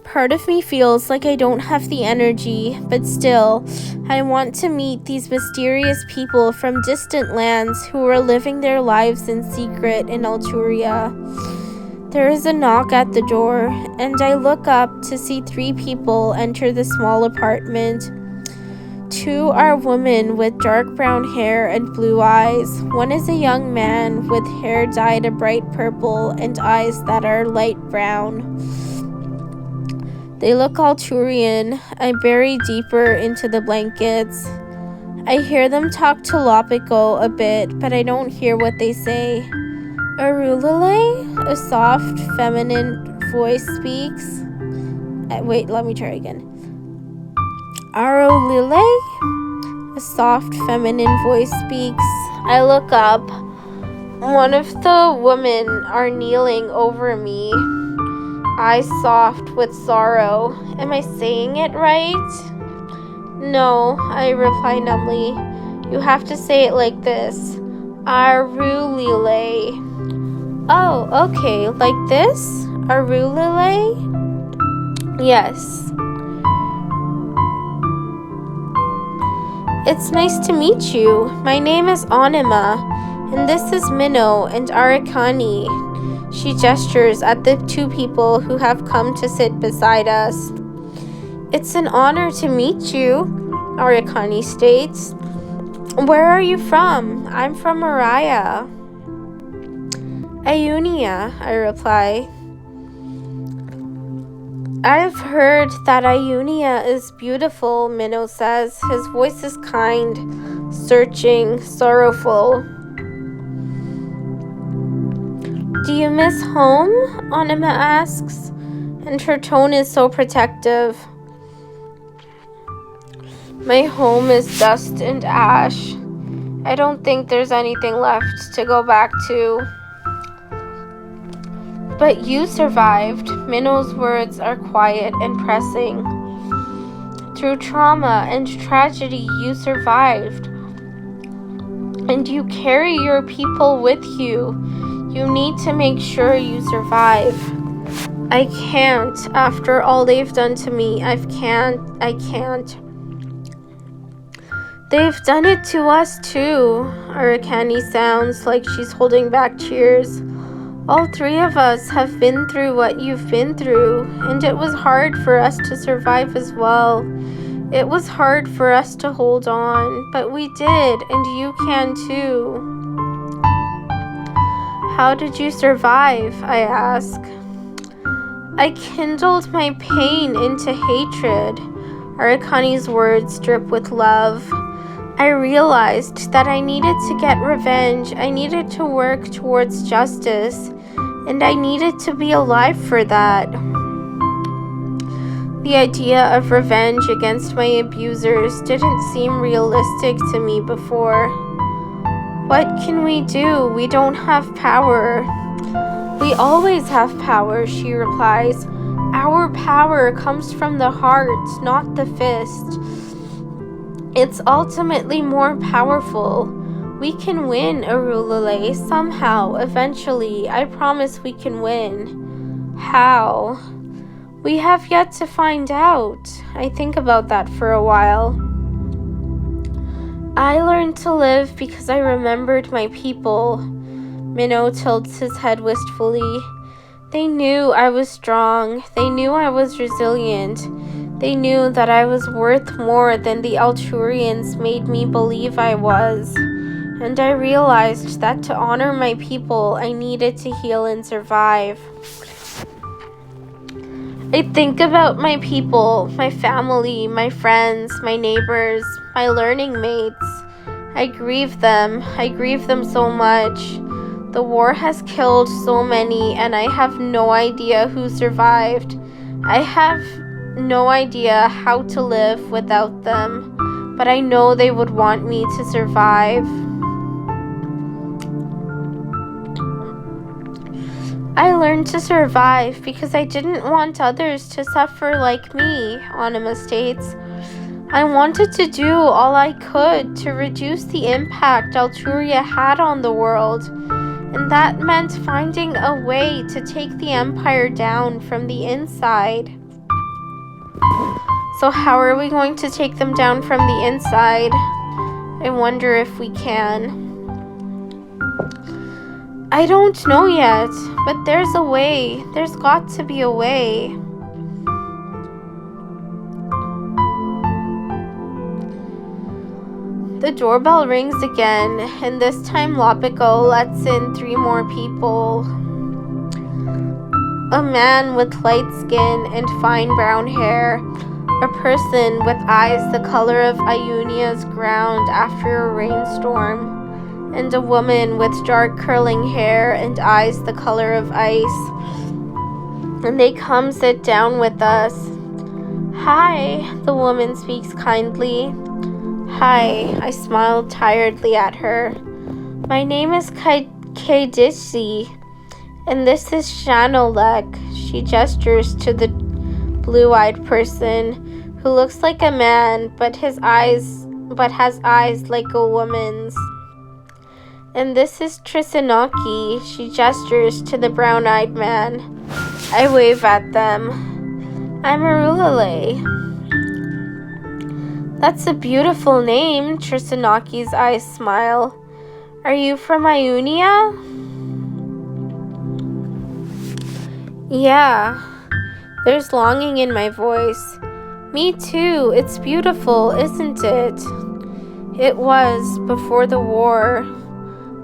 Part of me feels like I don't have the energy, but still, I want to meet these mysterious people from distant lands who are living their lives in secret in Alturia. There is a knock at the door, and I look up to see 3 people enter the small apartment. 2 are women with dark brown hair and blue eyes. One is a young man with hair dyed a bright purple and eyes that are light brown. They look Alturian. I bury deeper into the blankets. I hear them talk to Lopico a bit, but I don't hear what they say. Arulilei? A soft, feminine voice speaks. Wait, let me try again. Arulilei? A soft, feminine voice speaks. I look up. One of the women are kneeling over me. Eyes soft with sorrow. Am I saying it right? No, I reply numbly. You have to say it like this. Arulilei. Oh, okay, like this? Arulilei? Yes. It's nice to meet you. My name is Anima, and this is Minnow and Arakani. She gestures at the two people who have come to sit beside us. It's an honor to meet you, Arakani states. Where are you from? I'm from Araya. Iunia, I reply. I've heard that Iunia is beautiful, Minnow says. His voice is kind, searching, sorrowful. Do you miss home? Anima asks, and her tone is so protective. My home is dust and ash. I don't think there's anything left to go back to. But you survived. Minnow's words are quiet and pressing. Through trauma and tragedy, you survived. And you carry your people with you. You need to make sure you survive. I can't. After all they've done to me, I can't. They've done it to us too. Arakani sounds like she's holding back tears. All three of us have been through what you've been through, and it was hard for us to survive as well. It was hard for us to hold on, but we did, and you can too. How did you survive? I ask. I kindled my pain into hatred. Arakani's words drip with love. I realized that I needed to get revenge. I needed to work towards justice, and I needed to be alive for that. The idea of revenge against my abusers didn't seem realistic to me before. What can we do? We don't have power. We always have power, she replies. Our power comes from the heart, not the fist. It's ultimately more powerful. We can win, Arulilei, somehow, eventually. I promise we can win. How? We have yet to find out. I think about that for a while. I learned to live because I remembered my people. Minnow tilts his head wistfully. They knew I was strong. They knew I was resilient. They knew that I was worth more than the Alturians made me believe I was. And I realized that to honor my people, I needed to heal and survive. I think about my people, my family, my friends, my neighbors, my learning mates. I grieve them. I grieve them so much. The war has killed so many, and I have no idea who survived. I have no idea how to live without them, but I know they would want me to survive. I learned to survive because I didn't want others to suffer like me, Anima states. I wanted to do all I could to reduce the impact Alturia had on the world, and that meant finding a way to take the empire down from the inside. So how are we going to take them down from the inside? I wonder if we can. I don't know yet, but there's a way. There's got to be a way. The doorbell rings again, and this time Lopiko lets in 3 more people. A man with light skin and fine brown hair. A person with eyes the color of Iunia's ground after a rainstorm. And a woman with dark curling hair and eyes the color of ice. And they come sit down with us. Hi, the woman speaks kindly. Hi, I smiled tiredly at her. My name is Kadishi, and this is Shanolek. She gestures to the blue-eyed person who looks like a man but has eyes like a woman's. And this is Trisanaki. She gestures to the brown-eyed man. I wave at them. I'm Arulilei. That's a beautiful name, Trisanaki's eyes smile. Are you from Ionia? Yeah. There's longing in my voice. Me too. It's beautiful, isn't it? It was before the war.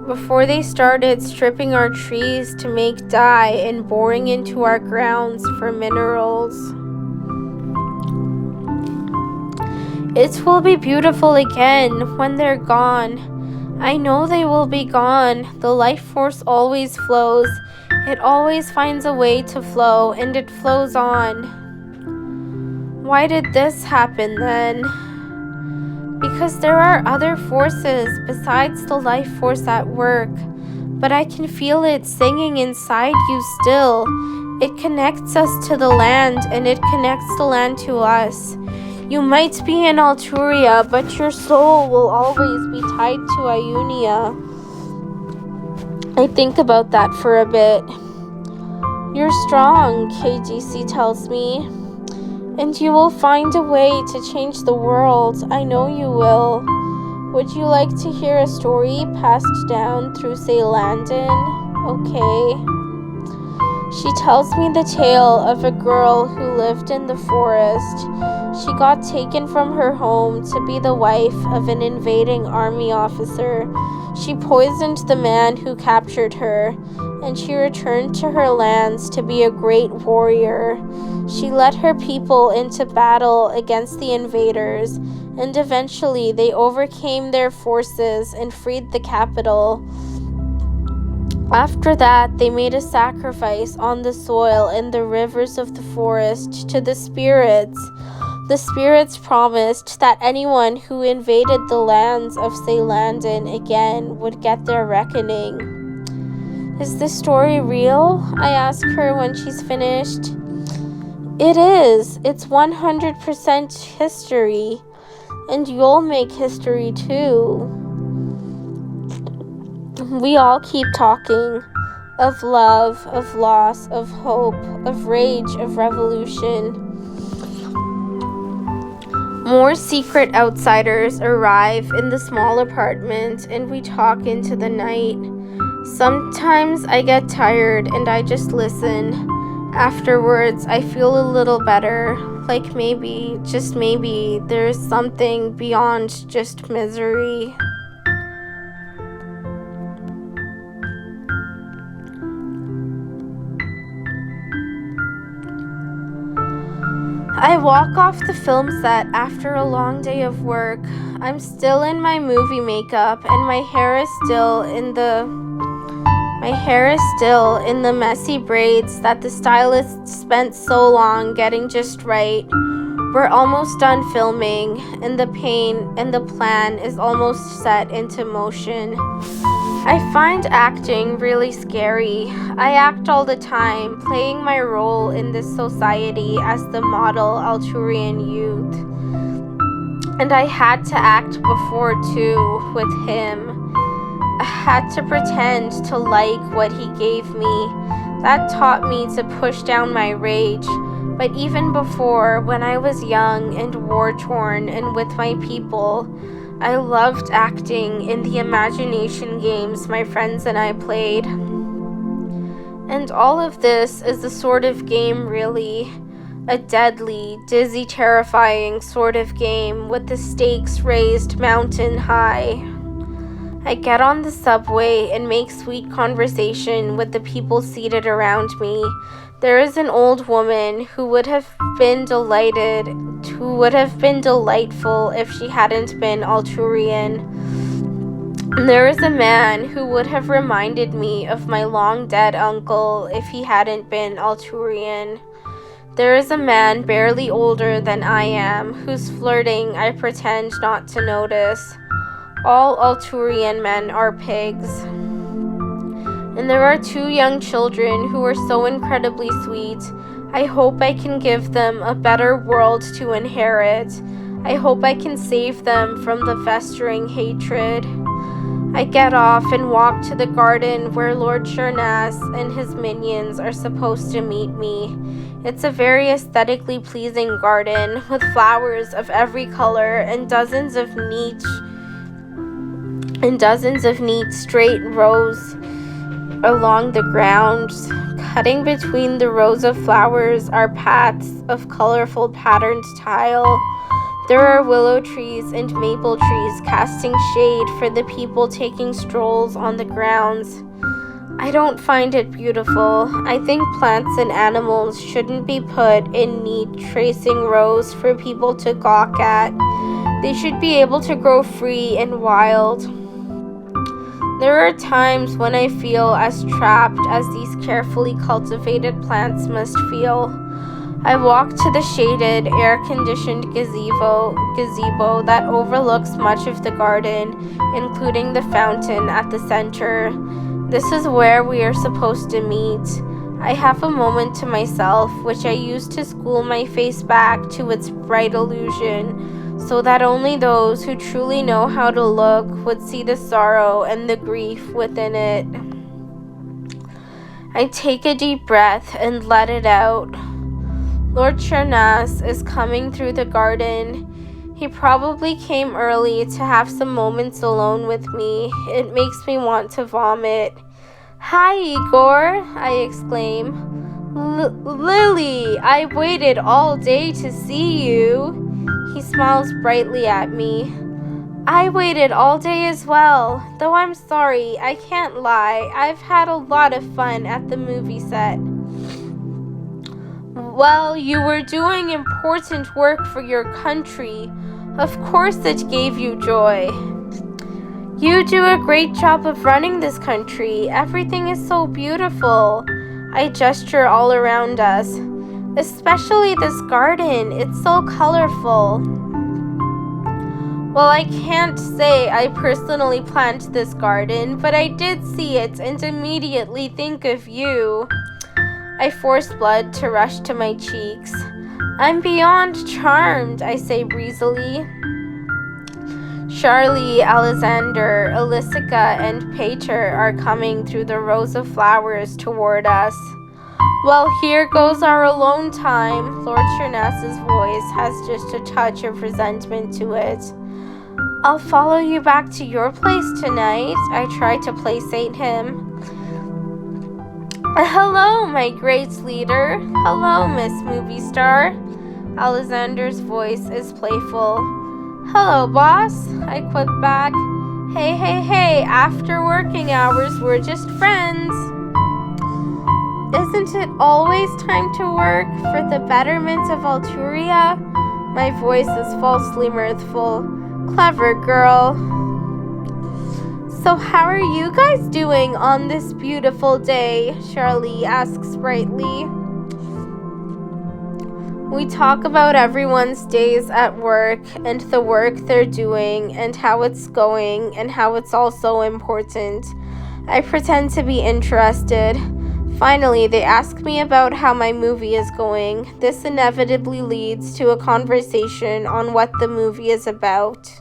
Before they started stripping our trees to make dye and boring into our grounds for minerals. It will be beautiful again when they're gone. I know they will be gone. The life force always flows. It always finds a way to flow, and it flows on. Why did this happen then? Because there are other forces besides the life force at work, but I can feel it singing inside you still. It connects us to the land, and it connects the land to us. You might be in Alturia, but your soul will always be tied to Ionia. I think about that for a bit. You're strong, KGC tells me, and you will find a way to change the world. I know you will. Would you like to hear a story passed down through Landon? Okay. She tells me the tale of a girl who lived in the forest. She got taken from her home to be the wife of an invading army officer. She poisoned the man who captured her, and she returned to her lands to be a great warrior. She led her people into battle against the invaders, and eventually they overcame their forces and freed the capital. After that, they made a sacrifice on the soil and the rivers of the forest to the spirits. The spirits promised that anyone who invaded the lands of Landon again would get their reckoning. Is this story real? I ask her when she's finished. It is. It's 100% history. And you'll make history too. We all keep talking of love, of loss, of hope, of rage, of revolution. More secret outsiders arrive in the small apartment, and we talk into the night. Sometimes I get tired and I just listen. Afterwards, I feel a little better, like maybe, just maybe, there's something beyond just misery. I walk off the film set after a long day of work. I'm still in my movie makeup, and my hair is still in the messy braids that the stylist spent so long getting just right. We're almost done filming, and the plan is almost set into motion. I find acting really scary. I act all the time, playing my role in this society as the model Alturian youth. And I had to act before too, with him. I had to pretend to like what he gave me. That taught me to push down my rage. But even before, when I was young and war-torn and with my people, I loved acting in the imagination games my friends and I played. And all of this is a sort of game, really. A deadly, dizzy, terrifying sort of game with the stakes raised mountain high. I get on the subway and make sweet conversation with the people seated around me. There is an old woman who would have been delightful if she hadn't been Alturian. There is a man who would have reminded me of my long-dead uncle if he hadn't been Alturian. There is a man barely older than I am, whose flirting I pretend not to notice. All Alturian men are pigs. And there are 2 young children who are so incredibly sweet. I hope I can give them a better world to inherit. I hope I can save them from the festering hatred. I get off and walk to the garden where Lord Shurnas and his minions are supposed to meet me. It's a very aesthetically pleasing garden with flowers of every color and dozens of neat straight rows along the ground. Cutting between the rows of flowers are paths of colorful patterned tile. There are willow trees and maple trees casting shade for the people taking strolls on the grounds. I don't find it beautiful. I think plants and animals shouldn't be put in neat tracing rows for people to gawk at. They should be able to grow free and wild. There are times when I feel as trapped as these carefully cultivated plants must feel. I walk to the shaded, air-conditioned gazebo that overlooks much of the garden, including the fountain at the center. This is where we are supposed to meet. I have a moment to myself, which I use to school my face back to its bright illusion, so that only those who truly know how to look would see the sorrow and the grief within it. I take a deep breath and let it out. Lord Shurnas is coming through the garden. He probably came early to have some moments alone with me. It makes me want to vomit. "Hi, Igor," I exclaim. "Lily, I waited all day to see you." He smiles brightly at me. "I waited all day as well, though I'm sorry, I can't lie. I've had a lot of fun at the movie set." "Well, you were doing important work for your country. Of course it gave you joy." "You do a great job of running this country. Everything is so beautiful." I gesture all around us. "Especially this garden. It's so colorful." "Well, I can't say I personally planted this garden, but I did see it and immediately think of you." I force blood to rush to my cheeks. "I'm beyond charmed," I say breezily. Charlie, Alexander, Elisica, and Peter are coming through the rows of flowers toward us. "Well, here goes our alone time." Lord Shurnas's voice has just a touch of resentment to it. "I'll follow you back to your place tonight." I try to placate him. "Hello, my great leader." "Hello, Miss Movie Star." Alexander's voice is playful. "Hello, boss," I quip back. Hey, after working hours, we're just friends." "Isn't it always time to work for the betterment of Alturia?" My voice is falsely mirthful. "Clever girl." "So how are you guys doing on this beautiful day?" Charlie asks brightly. We talk about everyone's days at work and the work they're doing and how it's going and how it's all so important. I pretend to be interested. Finally, they ask me about how my movie is going. This inevitably leads to a conversation on what the movie is about.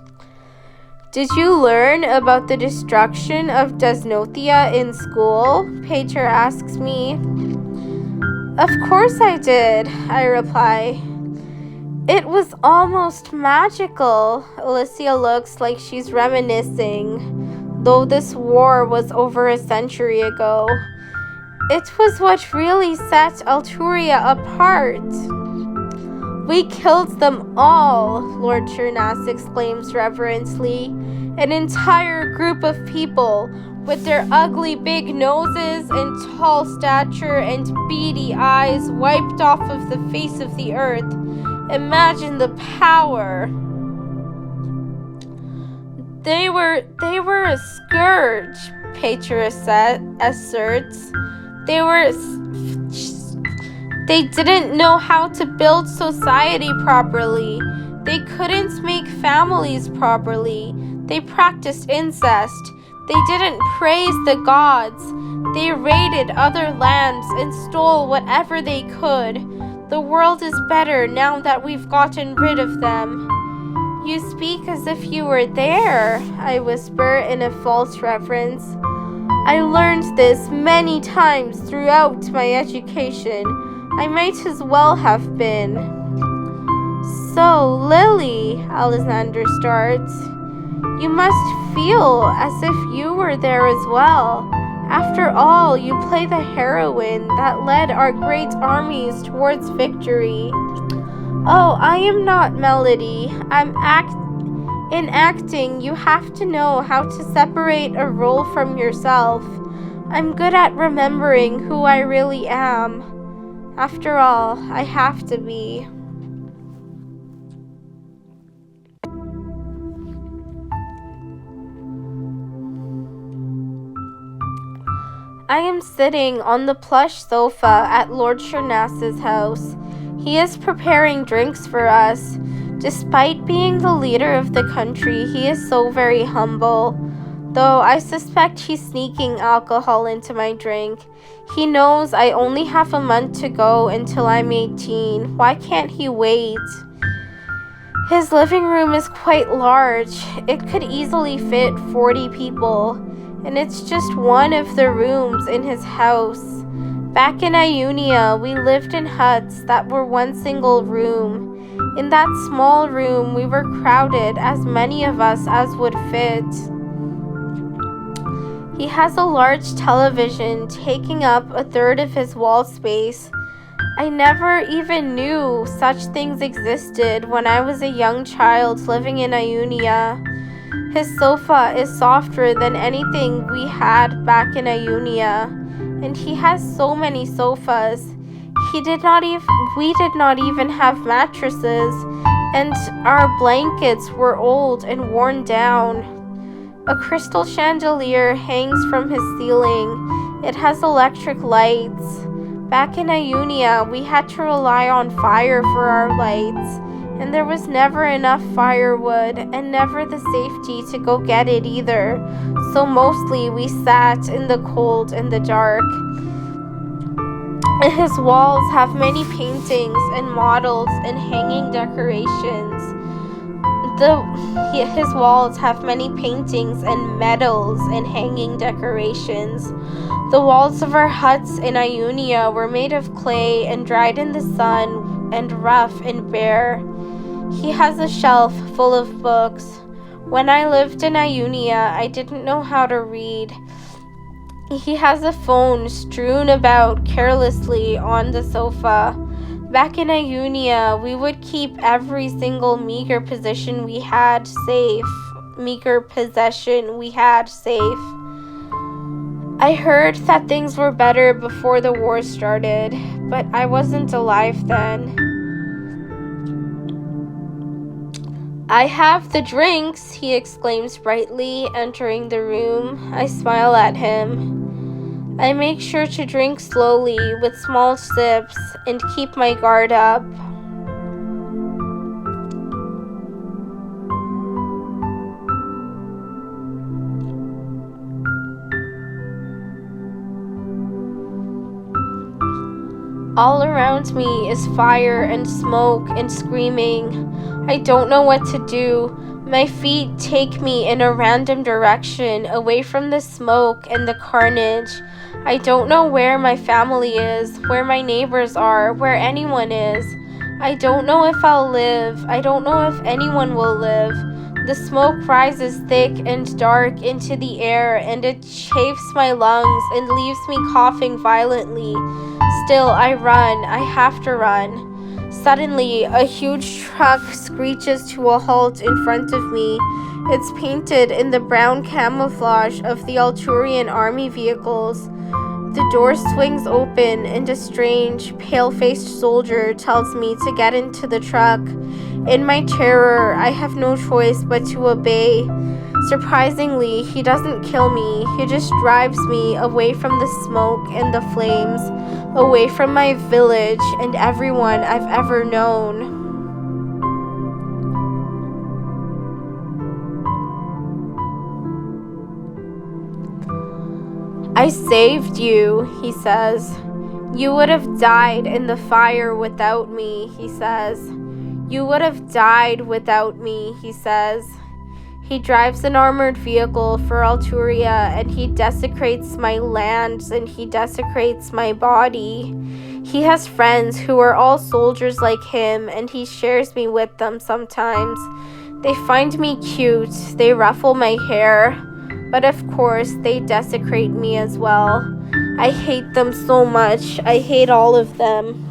"Did you learn about the destruction of Desnothia in school?" Peter asks me. "Of course I did," I reply. "It was almost magical." Alicia looks like she's reminiscing, though this war was over a century ago. "It was what really set Alturia apart." "We killed them all," Lord Shurnas exclaims reverently. "An entire group of people with their ugly big noses and tall stature and beady eyes wiped off of the face of the earth. Imagine the power." They were a scourge," Peter asserts. They didn't know how to build society properly. They couldn't make families properly. They practiced incest. They didn't praise the gods. They raided other lands and stole whatever they could. The world is better now that we've gotten rid of them. You speak as if you were there, I whisper in a false reverence. I learned this many times throughout my education. I might as well have been. So, Lily, Alexander starts, you must feel as if you were there as well. After all, you play the heroine that led our great armies towards victory. Oh, I am not Melody. In acting, you have to know how to separate a role from yourself. I'm good at remembering who I really am. After all, I have to be. I am sitting on the plush sofa at Lord Shernas's house. He is preparing drinks for us. Despite being the leader of the country, he is so very humble. Though I suspect he's sneaking alcohol into my drink. He knows I only have a month to go until I'm 18. Why can't he wait? His living room is quite large. It could easily fit 40 people. And it's just one of the rooms in his house. Back in Ionia, we lived in huts that were one single room. In that small room, we were crowded, as many of us as would fit. He has a large television taking up a third of his wall space. I never even knew such things existed when I was a young child living in Ionia. His sofa is softer than anything we had back in Ionia, and he has so many sofas. We did not even have mattresses, and our blankets were old and worn down. A crystal chandelier hangs from his ceiling. It has electric lights. Back in Ionia, we had to rely on fire for our lights. And there was never enough firewood, and never the safety to go get it either. So mostly we sat in the cold and the dark. His walls have many paintings and models and hanging decorations. His walls have many paintings and medals and hanging decorations. The walls of our huts in Ionia were made of clay and dried in the sun and rough and bare. He has a shelf full of books. When I lived in Ionia, I didn't know how to read. He has a phone strewn about carelessly on the sofa. Back in Ionia, we would keep every single meager possession we had safe. I heard that things were better before the war started, but I wasn't alive then. I have the drinks, he exclaims brightly, entering the room. I smile at him. I make sure to drink slowly with small sips and keep my guard up. All around me is fire and smoke and screaming. I don't know what to do. My feet take me in a random direction, away from the smoke and the carnage. I don't know where my family is, where my neighbors are, where anyone is. I don't know if I'll live. I don't know if anyone will live. The smoke rises thick and dark into the air, and it chafes my lungs and leaves me coughing violently. Still, I run. I have to run. Suddenly, a huge truck screeches to a halt in front of me. It's painted in the brown camouflage of the Alturian army vehicles. The door swings open, and a strange, pale-faced soldier tells me to get into the truck. In my terror, I have no choice but to obey. Surprisingly, he doesn't kill me. He just drives me away from the smoke and the flames, away from my village and everyone I've ever known. I saved you, he says. You would have died in the fire without me, he says. You would have died without me, he says. He drives an armored vehicle for Alturia, and he desecrates my lands, and he desecrates my body. He has friends who are all soldiers like him, and he shares me with them sometimes. They find me cute, they ruffle my hair, but of course they desecrate me as well. I hate them so much. I hate all of them.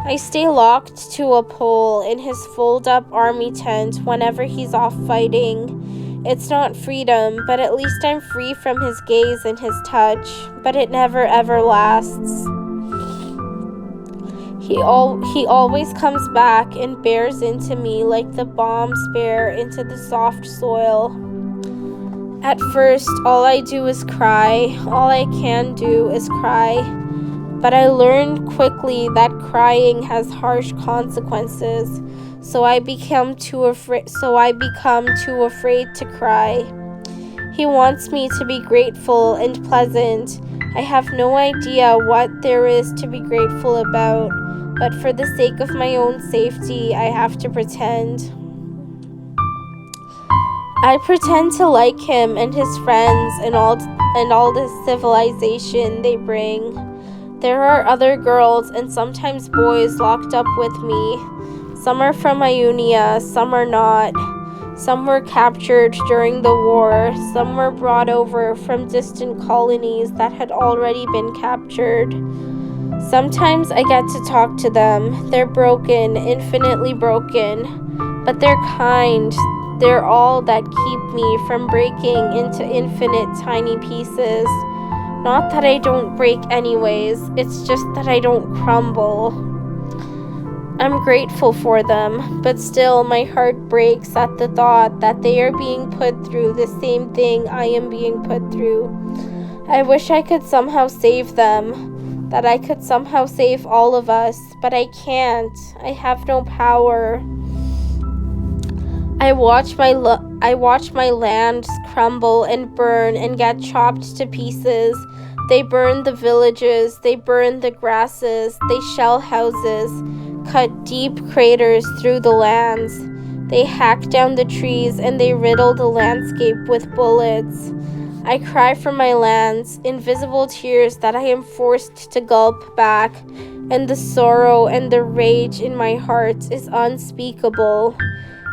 I stay locked to a pole in his fold-up army tent whenever he's off fighting. It's not freedom, but at least I'm free from his gaze and his touch, but it never ever lasts. He always comes back and bears into me like the bombs bear into the soft soil. At first, all I do is cry. All I can do is cry. But I learned quickly that crying has harsh consequences, so I become too afraid to cry. He wants me to be grateful and pleasant. I have no idea what there is to be grateful about, but for the sake of my own safety, I have to pretend. I pretend to like him and his friends and all the civilization they bring. There are other girls and sometimes boys locked up with me. Some are from Ionia, some are not. Some were captured during the war. Some were brought over from distant colonies that had already been captured. Sometimes I get to talk to them. They're broken, infinitely broken, but they're kind. They're all that keep me from breaking into infinite tiny pieces. Not that I don't break anyways, it's just that I don't crumble. I'm grateful for them, but still my heart breaks at the thought that they are being put through the same thing I am being put through. I wish I could somehow save them, that I could somehow save all of us, but I can't. I have no power. I watch my lands crumble and burn and get chopped to pieces. They burn the villages, they burn the grasses, they shell houses, cut deep craters through the lands. They hack down the trees and they riddle the landscape with bullets. I cry for my lands, invisible tears that I am forced to gulp back, and the sorrow and the rage in my heart is unspeakable.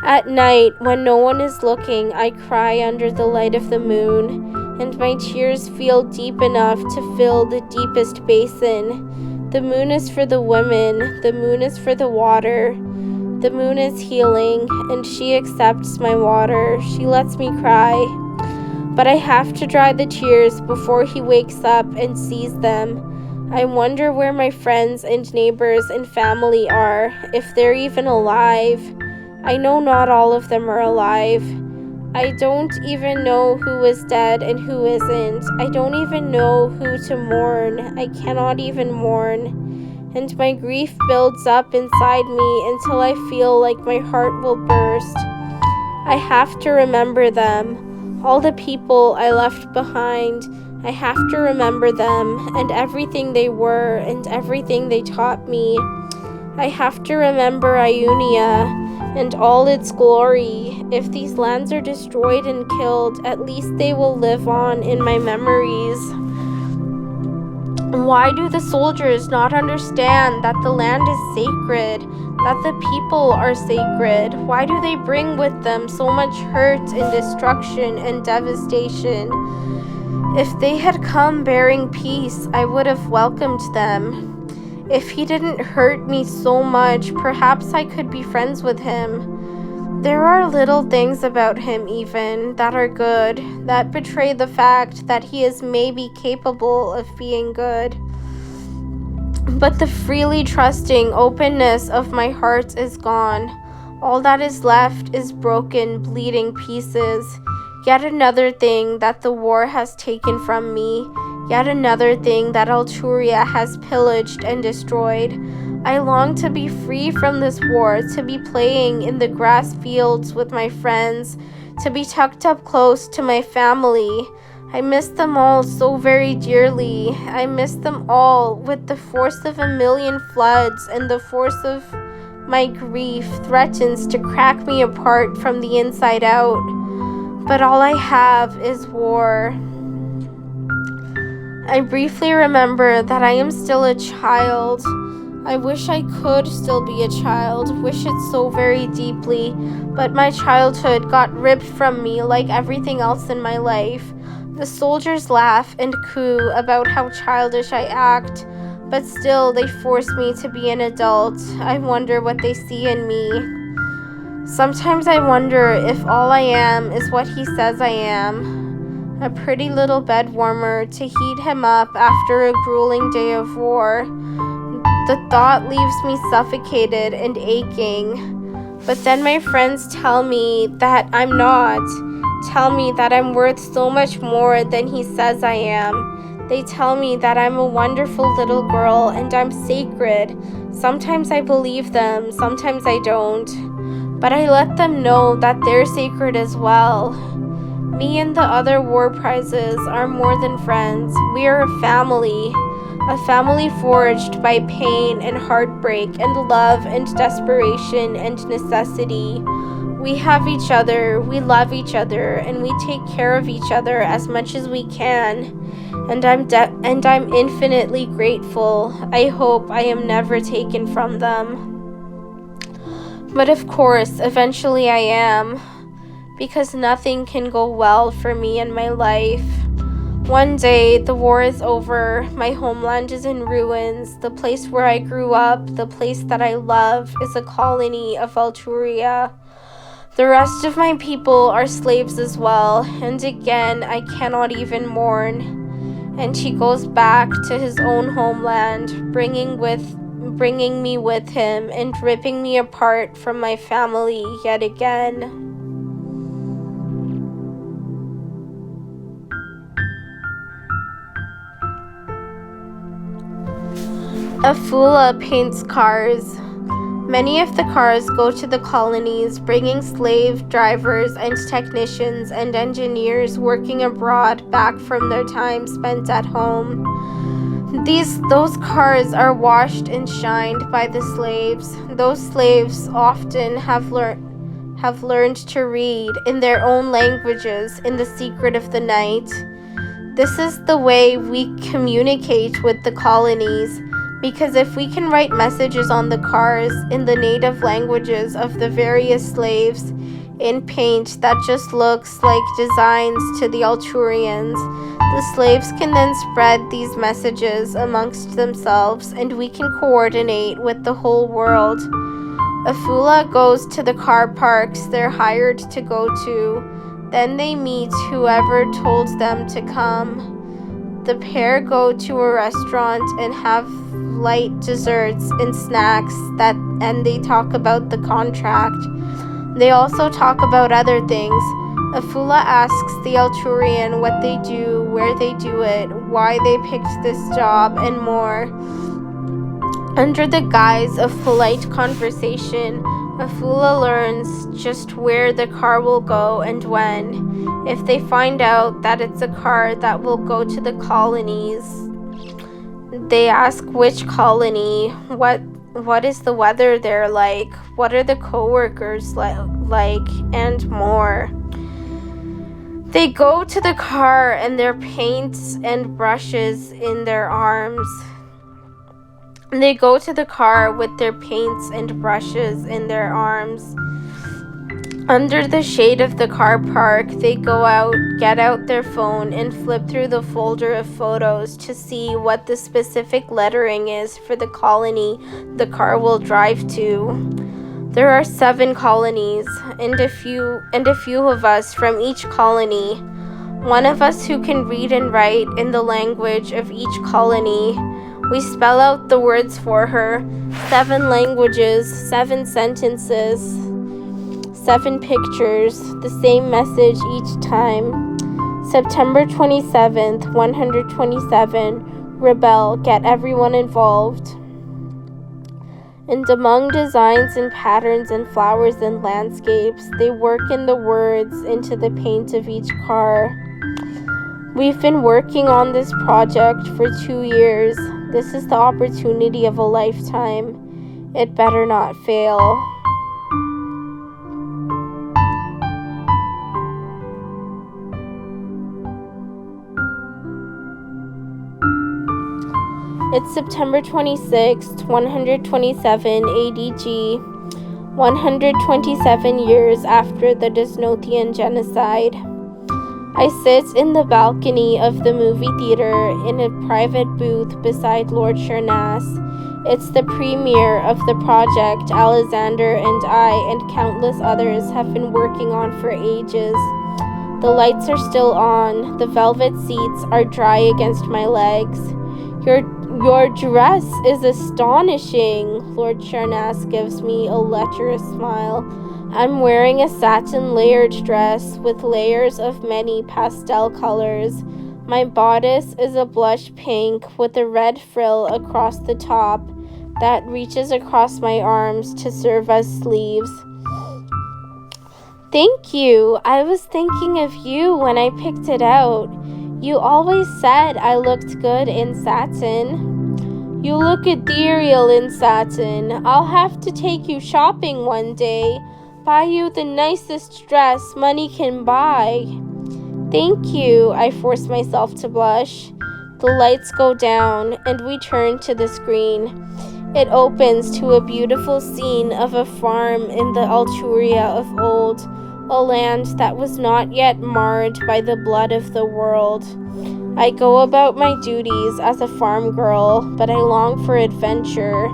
At night, when no one is looking, I cry under the light of the moon, and my tears feel deep enough to fill the deepest basin. The moon is for the women, the moon is for the water. The moon is healing, and she accepts my water. She lets me cry. But I have to dry the tears before he wakes up and sees them. I wonder where my friends and neighbors and family are, if they're even alive. I know not all of them are alive. I don't even know who is dead and who isn't. I don't even know who to mourn. I cannot even mourn. And my grief builds up inside me until I feel like my heart will burst. I have to remember them. All the people I left behind. I have to remember them and everything they were and everything they taught me. I have to remember Ionia and all its glory. If these lands are destroyed and killed, at least they will live on in my memories. Why do the soldiers not understand that the land is sacred, that the people are sacred? Why do they bring with them so much hurt and destruction and devastation? If they had come bearing peace, I would have welcomed them. If he didn't hurt me so much, perhaps I could be friends with him. There are little things about him even that are good, that betray the fact that he is maybe capable of being good. But the freely trusting openness of my heart is gone. All that is left is broken, bleeding pieces. Yet another thing that the war has taken from me. Yet another thing that Alturia has pillaged and destroyed. I long to be free from this war, to be playing in the grass fields with my friends, to be tucked up close to my family. I miss them all so very dearly. I miss them all with the force of a million floods and the force of My grief threatens to crack me apart from the inside out, but all I have is war. I briefly remember that I am still a child. I wish I could still be a child, wish it so very deeply, but my childhood got ripped from me like everything else in my life. The soldiers laugh and coo about how childish I act, but still they force me to be an adult. I wonder what they see in me. Sometimes I wonder if all I am is what he says I am. A pretty little bed warmer to heat him up after a grueling day of war. The thought leaves me suffocated and aching. But then my friends tell me that I'm not. Tell me that I'm worth so much more than he says I am. They tell me that I'm a wonderful little girl and I'm sacred. Sometimes I believe them, sometimes I don't. But I let them know that they're sacred as well. Me and the other war prizes are more than friends. We are a family forged by pain and heartbreak and love and desperation and necessity. We have each other, we love each other, and we take care of each other as much as we can. And I'm infinitely grateful. I hope I am never taken from them. But of course, eventually I am, because nothing can go well for me in my life. One day, the war is over, my homeland is in ruins, the place where I grew up, the place that I love, is a colony of Alturia. The rest of my people are slaves as well, and again, I cannot even mourn. And he goes back to his own homeland, bringing me with him and ripping me apart from my family yet again. Afula paints cars. Many of the cars go to the colonies, bringing slave drivers and technicians and engineers working abroad back from their time spent at home. Those cars are washed and shined by the slaves. Those slaves often have learned to read in their own languages in the secret of the night. This is the way we communicate with the colonies. Because if we can write messages on the cars in the native languages of the various slaves in paint that just looks like designs to the Alturians, the slaves can then spread these messages amongst themselves and we can coordinate with the whole world. Afula goes to the car parks they're hired to go to. Then they meet whoever told them to come. The pair go to a restaurant and have light desserts and snacks and they talk about the contract. They also talk about other things. Afula asks the Alturian what they do, where they do it, why they picked this job, and more. Under the guise of polite conversation, Afula learns just where the car will go and when. If they find out that it's a car that will go to the colonies, they ask which colony, what is the weather there like, what are the co-workers like, and more. They go to the car and their paints and brushes in their arms. They go to the car with their paints and brushes in their arms. Under the shade of the car park, they go out, get out their phone, and flip through the folder of photos to see what the specific lettering is for the colony the car will drive to. There are 7 colonies, and a few of us from each colony. One of us who can read and write in the language of each colony. We spell out the words for her. 7 languages, 7 sentences. 7 pictures, the same message each time. September 27th, 127, rebel, get everyone involved. And among designs and patterns and flowers and landscapes, they work in the words into the paint of each car. We've been working on this project for 2 years. This is the opportunity of a lifetime. It better not fail. It's September 26th, 127 ADG, 127 years after the Desnothian genocide. I sit in the balcony of the movie theater in a private booth beside Lord Shernas. It's the premiere of the project Alexander and I and countless others have been working on for ages. The lights are still on. The velvet seats are dry against my legs. Your dress is astonishing, Lord Shernas gives me a lecherous smile. I'm wearing a satin layered dress with layers of many pastel colors. My bodice is a blush pink with a red frill across the top that reaches across my arms to serve as sleeves. Thank you. I was thinking of you when I picked it out. You always said I looked good in satin. You look ethereal in satin. I'll have to take you shopping one day. Buy you the nicest dress money can buy. Thank you. I force myself to blush. The lights go down and we turn to the screen. It opens to a beautiful scene of a farm in the Alturia of old, a land that was not yet marred by the blood of the world. I go about my duties as a farm girl, but I long for adventure.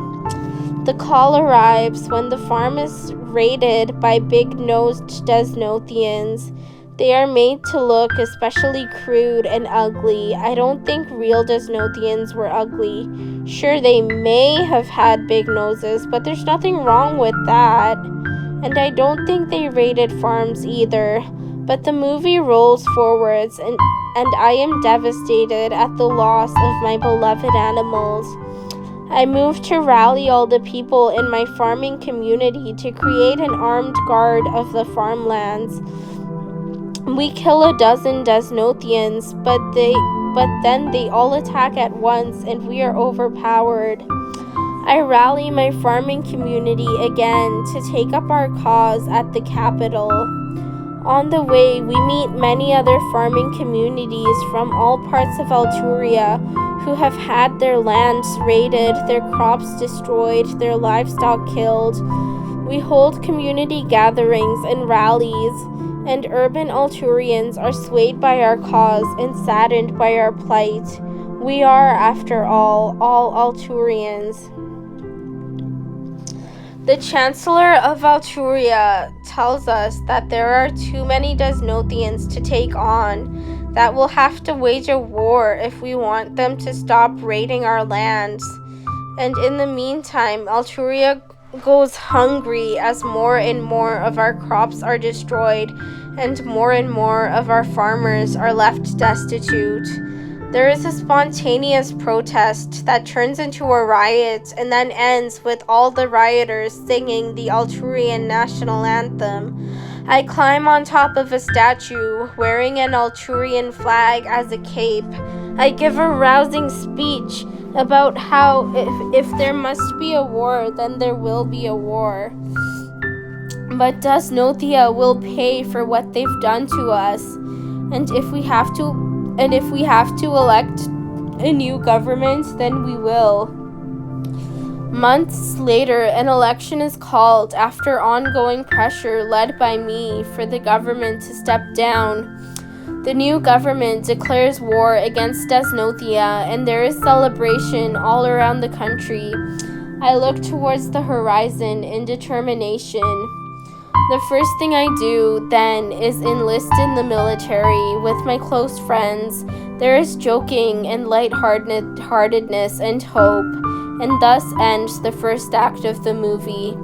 The call arrives when the farm is raided by big-nosed Desnothians. They are made to look especially crude and ugly. I don't think real Desnothians were ugly. Sure, they may have had big noses, but there's nothing wrong with that. And I don't think they raided farms either. But the movie rolls forwards, and I am devastated at the loss of my beloved animals. I move to rally all the people in my farming community to create an armed guard of the farmlands. We kill a dozen Desnothians, but then they all attack at once and we are overpowered. I rally my farming community again to take up our cause at the capital. On the way, we meet many other farming communities from all parts of Alturia who have had their lands raided, their crops destroyed, their livestock killed. We hold community gatherings and rallies, and urban Alturians are swayed by our cause and saddened by our plight. We are, after all Alturians. The Chancellor of Alturia tells us that there are too many Desnothians to take on, that we'll have to wage a war if we want them to stop raiding our lands. And in the meantime, Alturia goes hungry as more and more of our crops are destroyed and more of our farmers are left destitute. There is a spontaneous protest that turns into a riot and then ends with all the rioters singing the Alturian national anthem. I climb on top of a statue wearing an Alturian flag as a cape. I give a rousing speech about how if there must be a war, then there will be a war. But Desnothia will pay for what they've done to us, and if we have to elect a new government, then we will. Months later, an election is called after ongoing pressure led by me for the government to step down. The new government declares war against Desnothia, and there is celebration all around the country. I look towards the horizon in determination. The first thing I do then is enlist in the military with my close friends. There is joking and lightheartedness and hope, and thus ends the first act of the movie.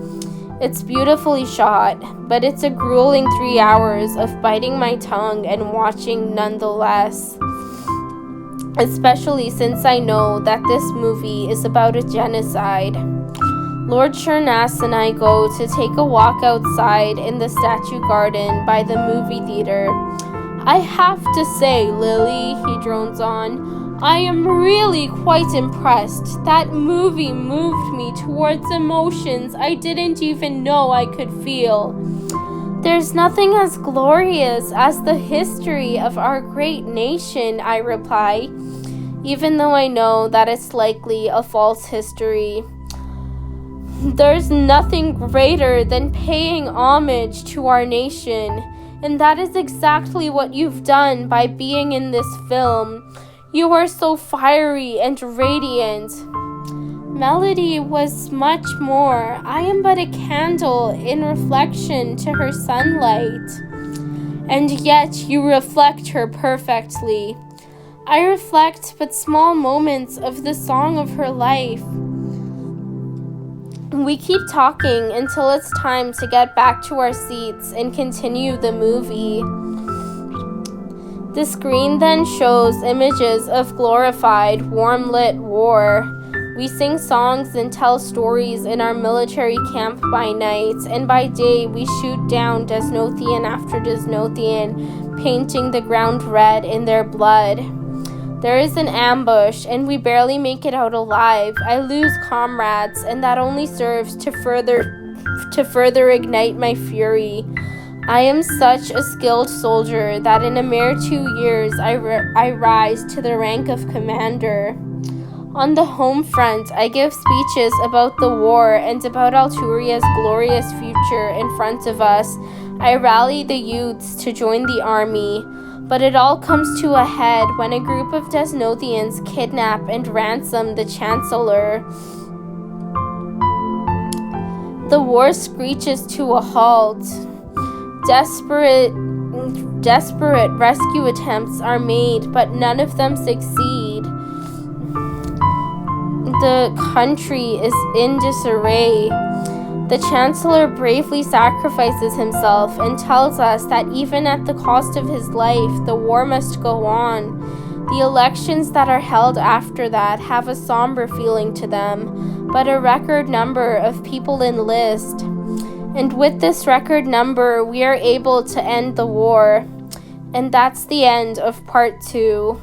It's beautifully shot, but it's a grueling 3 hours of biting my tongue and watching nonetheless. Especially since I know that this movie is about a genocide. Lord Shernas and I go to take a walk outside in the statue garden by the movie theater. I have to say, Lily, he drones on, I am really quite impressed. That movie moved me towards emotions I didn't even know I could feel. There's nothing as glorious as the history of our great nation, I reply, even though I know that it's likely a false history. There's nothing greater than paying homage to our nation, and that is exactly what you've done by being in this film. You are so fiery and radiant. Melody was much more. I am but a candle in reflection to her sunlight. And yet you reflect her perfectly. I reflect but small moments of the song of her life. We keep talking until it's time to get back to our seats and continue the movie. The screen then shows images of glorified, warm-lit war. We sing songs and tell stories in our military camp by night, and by day we shoot down Desnothian after Desnothian, painting the ground red in their blood. There is an ambush, and we barely make it out alive. I lose comrades, and that only serves to further ignite my fury. I am such a skilled soldier that in a mere 2 years I rise to the rank of commander. On the home front, I give speeches about the war and about Alturia's glorious future in front of us. I rally the youths to join the army, but it all comes to a head when a group of Desnothians kidnap and ransom the Chancellor. The war screeches to a halt. Desperate rescue attempts are made, but none of them succeed. The country is in disarray. The Chancellor bravely sacrifices himself and tells us that even at the cost of his life, the war must go on. The elections that are held after that have a somber feeling to them, but a record number of people enlist. And with this record number, we are able to end the war. And that's the end of part 2.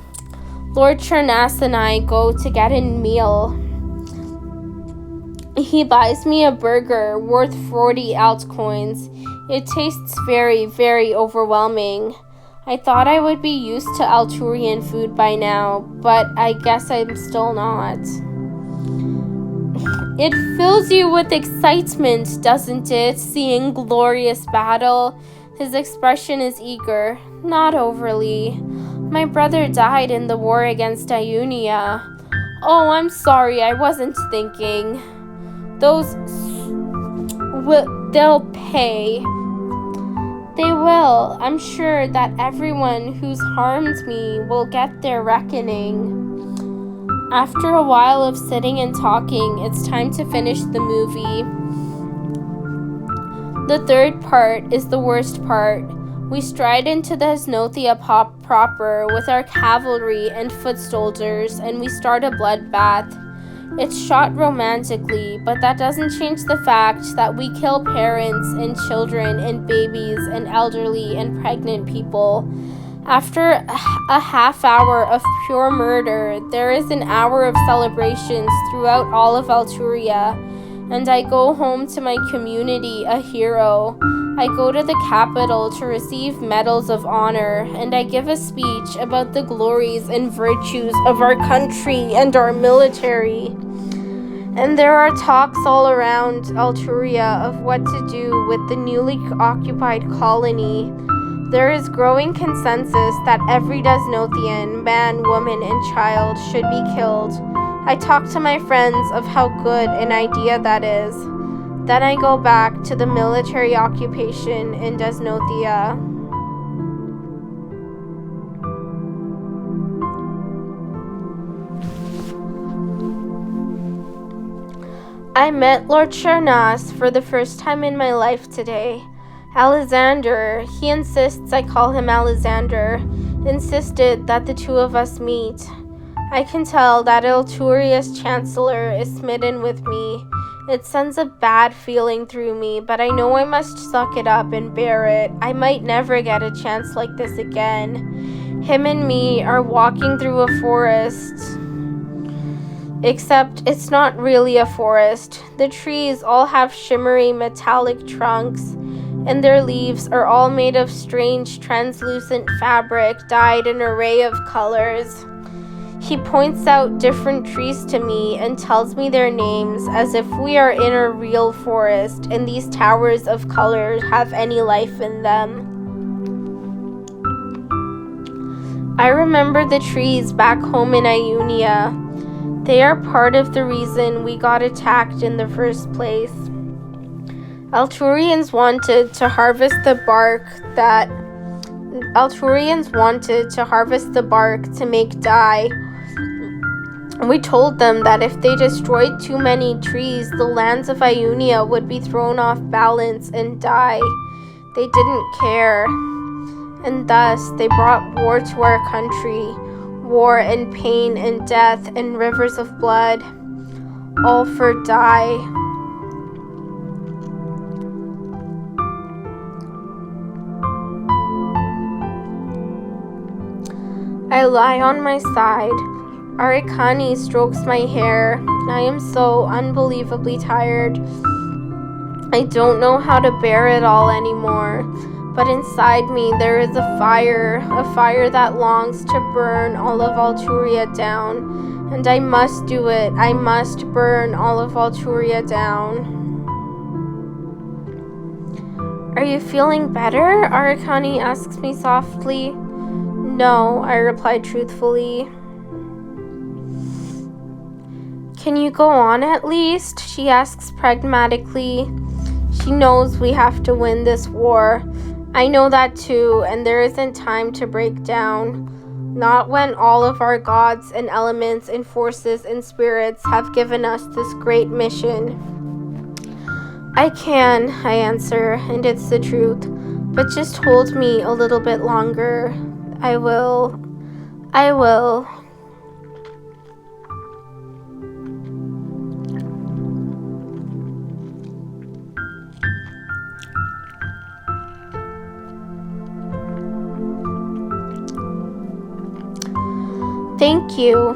Lord Chernas and I go to get a meal. He buys me a burger worth 40 altcoins. It tastes very, very overwhelming. I thought I would be used to Alturian food by now, but I guess I'm still not. It fills you with excitement, doesn't it, seeing glorious battle? His expression is eager, not overly. My brother died in the war against Ionia. Oh, I'm sorry, I wasn't thinking. They'll pay. They will. I'm sure that everyone who's harmed me will get their reckoning. After a while of sitting and talking, it's time to finish the movie. The third part is the worst part. We stride into the Desnothia proper with our cavalry and foot soldiers, and we start a bloodbath. It's shot romantically, but that doesn't change the fact that we kill parents and children and babies and elderly and pregnant people. After a half hour of pure murder, there is an hour of celebrations throughout all of Alturia, and I go home to my community a hero. I go to the capital to receive medals of honor, and I give a speech about the glories and virtues of our country and our military. And there are talks all around Alturia of what to do with the newly occupied colony. There is growing consensus that every Desnothian, man, woman, and child should be killed. I talk to my friends of how good an idea that is. Then I go back to the military occupation in Desnothia. I met Lord Chernas for the first time in my life today. Alexander, he insists I call him Alexander, insisted that the two of us meet. I can tell that Alturia's chancellor is smitten with me. It sends a bad feeling through me, but I know I must suck it up and bear it. I might never get a chance like this again. Him and me are walking through a forest. Except it's not really a forest. The trees all have shimmery metallic trunks, and their leaves are all made of strange translucent fabric dyed in an array of colors. He points out different trees to me and tells me their names as if we are in a real forest and these towers of color have any life in them. I remember the trees back home in Ionia. They are part of the reason we got attacked in the first place. Alturians wanted to harvest the bark to make dye. We told them that if they destroyed too many trees, the lands of Ionia would be thrown off balance and die. They didn't care. And thus, they brought war to our country. War and pain and death and rivers of blood. All for dye. I lie on my side. Arikani strokes my hair. I am so unbelievably tired. I don't know how to bear it all anymore. But inside me there is a fire that longs to burn all of Alturia down. And I must do it. I must burn all of Alturia down. Are you feeling better? Arikani asks me softly. No, I reply truthfully. Can you go on at least? She asks pragmatically. She knows we have to win this war. I know that too, and there isn't time to break down. Not when all of our gods and elements and forces and spirits have given us this great mission. I can, I answer, and it's the truth. But just hold me a little bit longer. I will. Thank you.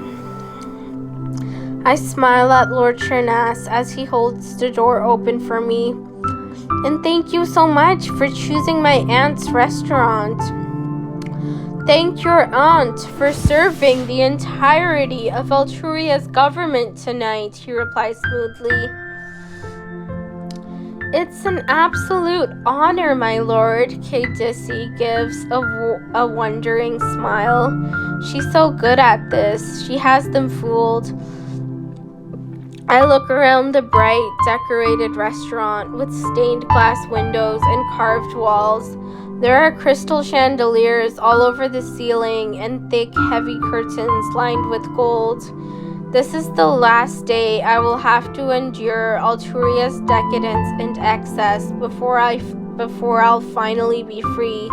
I smile at Lord Chernas as he holds the door open for me. And thank you so much for choosing my aunt's restaurant. Thank your aunt for serving the entirety of Alturia's government tonight, he replies smoothly. It's an absolute honor, my lord, Kadisi gives a wondering smile. She's so good at this. She has them fooled. I look around the bright, decorated restaurant with stained glass windows and carved walls. There are crystal chandeliers all over the ceiling and thick, heavy curtains lined with gold. This is the last day I will have to endure Alturia's decadence and excess before I'll finally be free.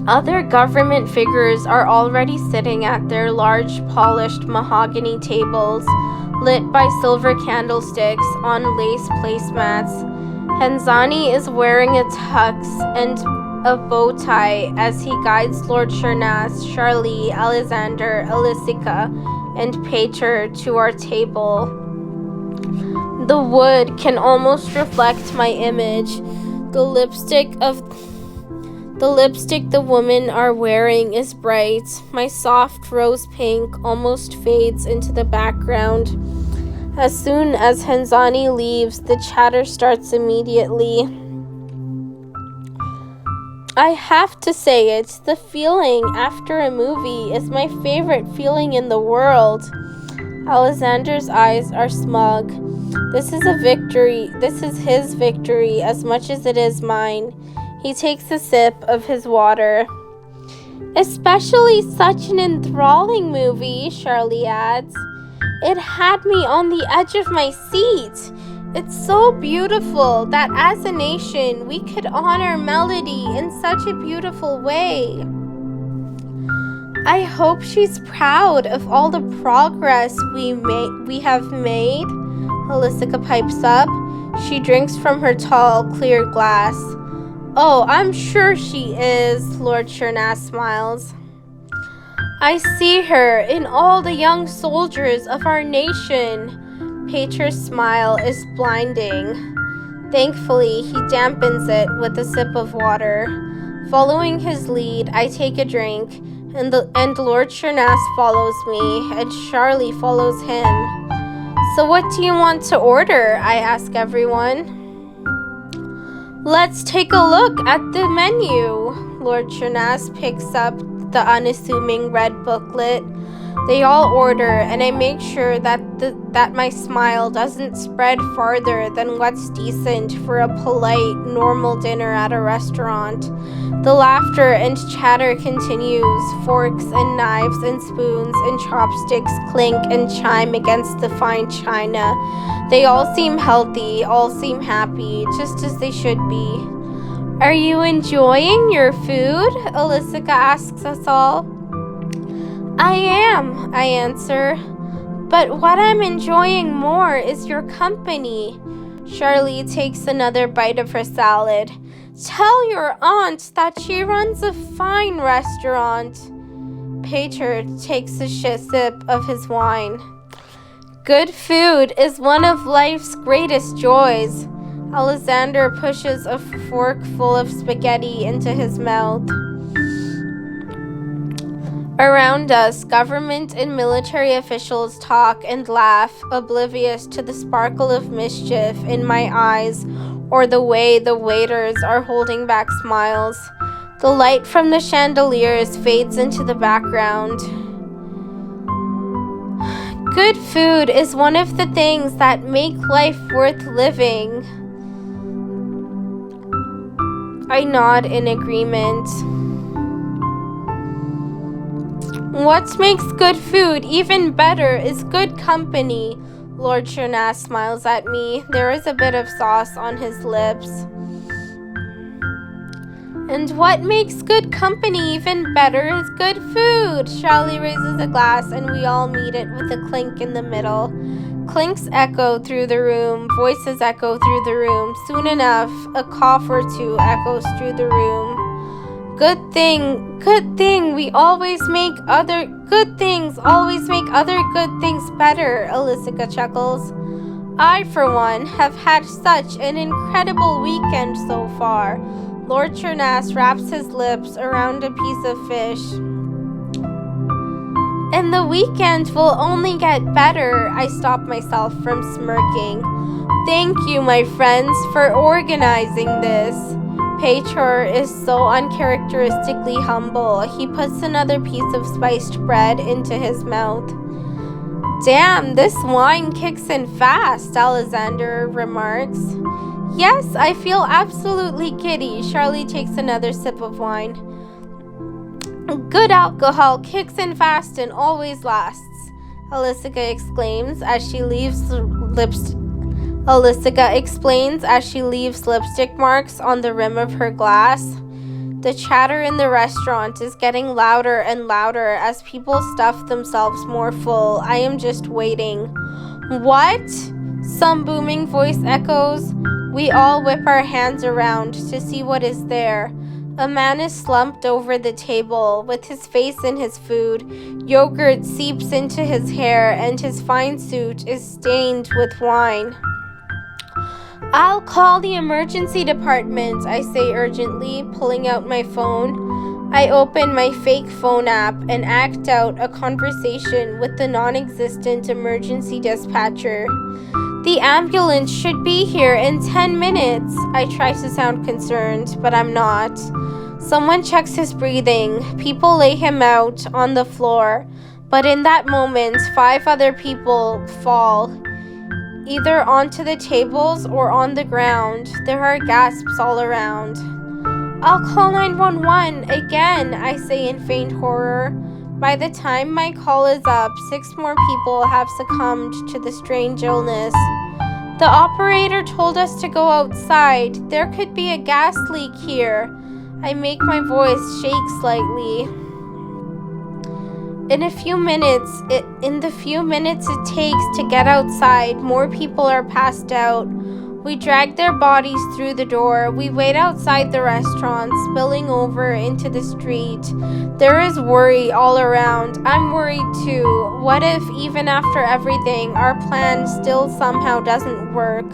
Other government figures are already sitting at their large, polished mahogany tables, lit by silver candlesticks on lace placemats. Henzani is wearing a tux and a bow tie as he guides Lord Chernas, Charlie, Alexander, Elisica, and Pater to our table. The wood can almost reflect my image. The lipstick the women are wearing is bright. My soft rose pink almost fades into the background. As soon as Henzani leaves, the chatter starts immediately. I have to say it, the feeling after a movie is my favorite feeling in the world. Alexander's eyes are smug. This is his victory as much as it is mine. He takes a sip of his water. Especially such an enthralling movie, Charlie adds. It had me on the edge of my seat. It's so beautiful that as a nation we could honor melody in such a beautiful way. I hope she's proud of all the progress we have made. Elisica pipes up. She drinks from her tall, clear glass. Oh, I'm sure she is, Lord Chernas smiles. I see her in all the young soldiers of our nation. Pater's smile is blinding. Thankfully, he dampens it with a sip of water. Following his lead, I take a drink, and Lord Chernas follows me, and Charlie follows him. So what do you want to order? I ask everyone. Let's take a look at the menu. Lord Chernas picks up the unassuming red booklet. They all order, and I make sure that my smile doesn't spread farther than what's decent for a polite, normal dinner at a restaurant. The laughter and chatter continues. Forks and knives and spoons and chopsticks clink and chime against the fine china. They all seem healthy, all seem happy, just as they should be. Are you enjoying your food? Alyssa asks us all. I am, I answer. But what I'm enjoying more is your company. Charlie takes another bite of her salad. Tell your aunt that she runs a fine restaurant. Pater takes a sip of his wine. Good food is one of life's greatest joys. Alexander pushes a fork full of spaghetti into his mouth. Around us, government and military officials talk and laugh, oblivious to the sparkle of mischief in my eyes or the way the waiters are holding back smiles. The light from the chandeliers fades into the background. Good food is one of the things that make life worth living. I nod in agreement. What makes good food even better is good company. Lord Chernas smiles at me. There is a bit of sauce on his lips. And what makes good company even better is good food. Charlie raises a glass and we all meet it with a clink in the middle. Clinks echo through the room. Voices echo through the room. Soon enough, a cough or two echoes through the room. Good thing, we always make other good things better, Alyssa chuckles. I, for one, have had such an incredible weekend so far. Lord Chernas wraps his lips around a piece of fish. And the weekend will only get better. I stop myself from smirking. Thank you, my friends, for organizing this. Pater is so uncharacteristically humble. He puts another piece of spiced bread into his mouth. Damn, this wine kicks in fast, Alexander remarks. Yes, I feel absolutely giddy. Charlie takes another sip of wine. Good alcohol kicks in fast and always lasts, Alyssa explains as she leaves lipstick marks on the rim of her glass. The chatter in the restaurant is getting louder and louder as people stuff themselves more full. I am just waiting. What? Some booming voice echoes. We all whip our hands around to see what is there. A man is slumped over the table with his face in his food. Yogurt seeps into his hair and his fine suit is stained with wine. I'll call the emergency department, I say urgently, pulling out my phone. I open my fake phone app and act out a conversation with the non-existent emergency dispatcher. The ambulance should be here in 10 minutes. I try to sound concerned, but I'm not. Someone checks his breathing. People lay him out on the floor. But in that moment, 5 other people fall, either onto the tables or on the ground. There are gasps all around. I'll call 911 again, I say in faint horror. By the time my call is up, 6 more people have succumbed to the strange illness. The operator told us to go outside. There could be a gas leak here. I make my voice shake slightly. In the few minutes it takes to get outside, more people are passed out. We drag their bodies through the door. We wait outside the restaurant, spilling over into the street. There is worry all around. I'm worried too. What if, even after everything, our plan still somehow doesn't work?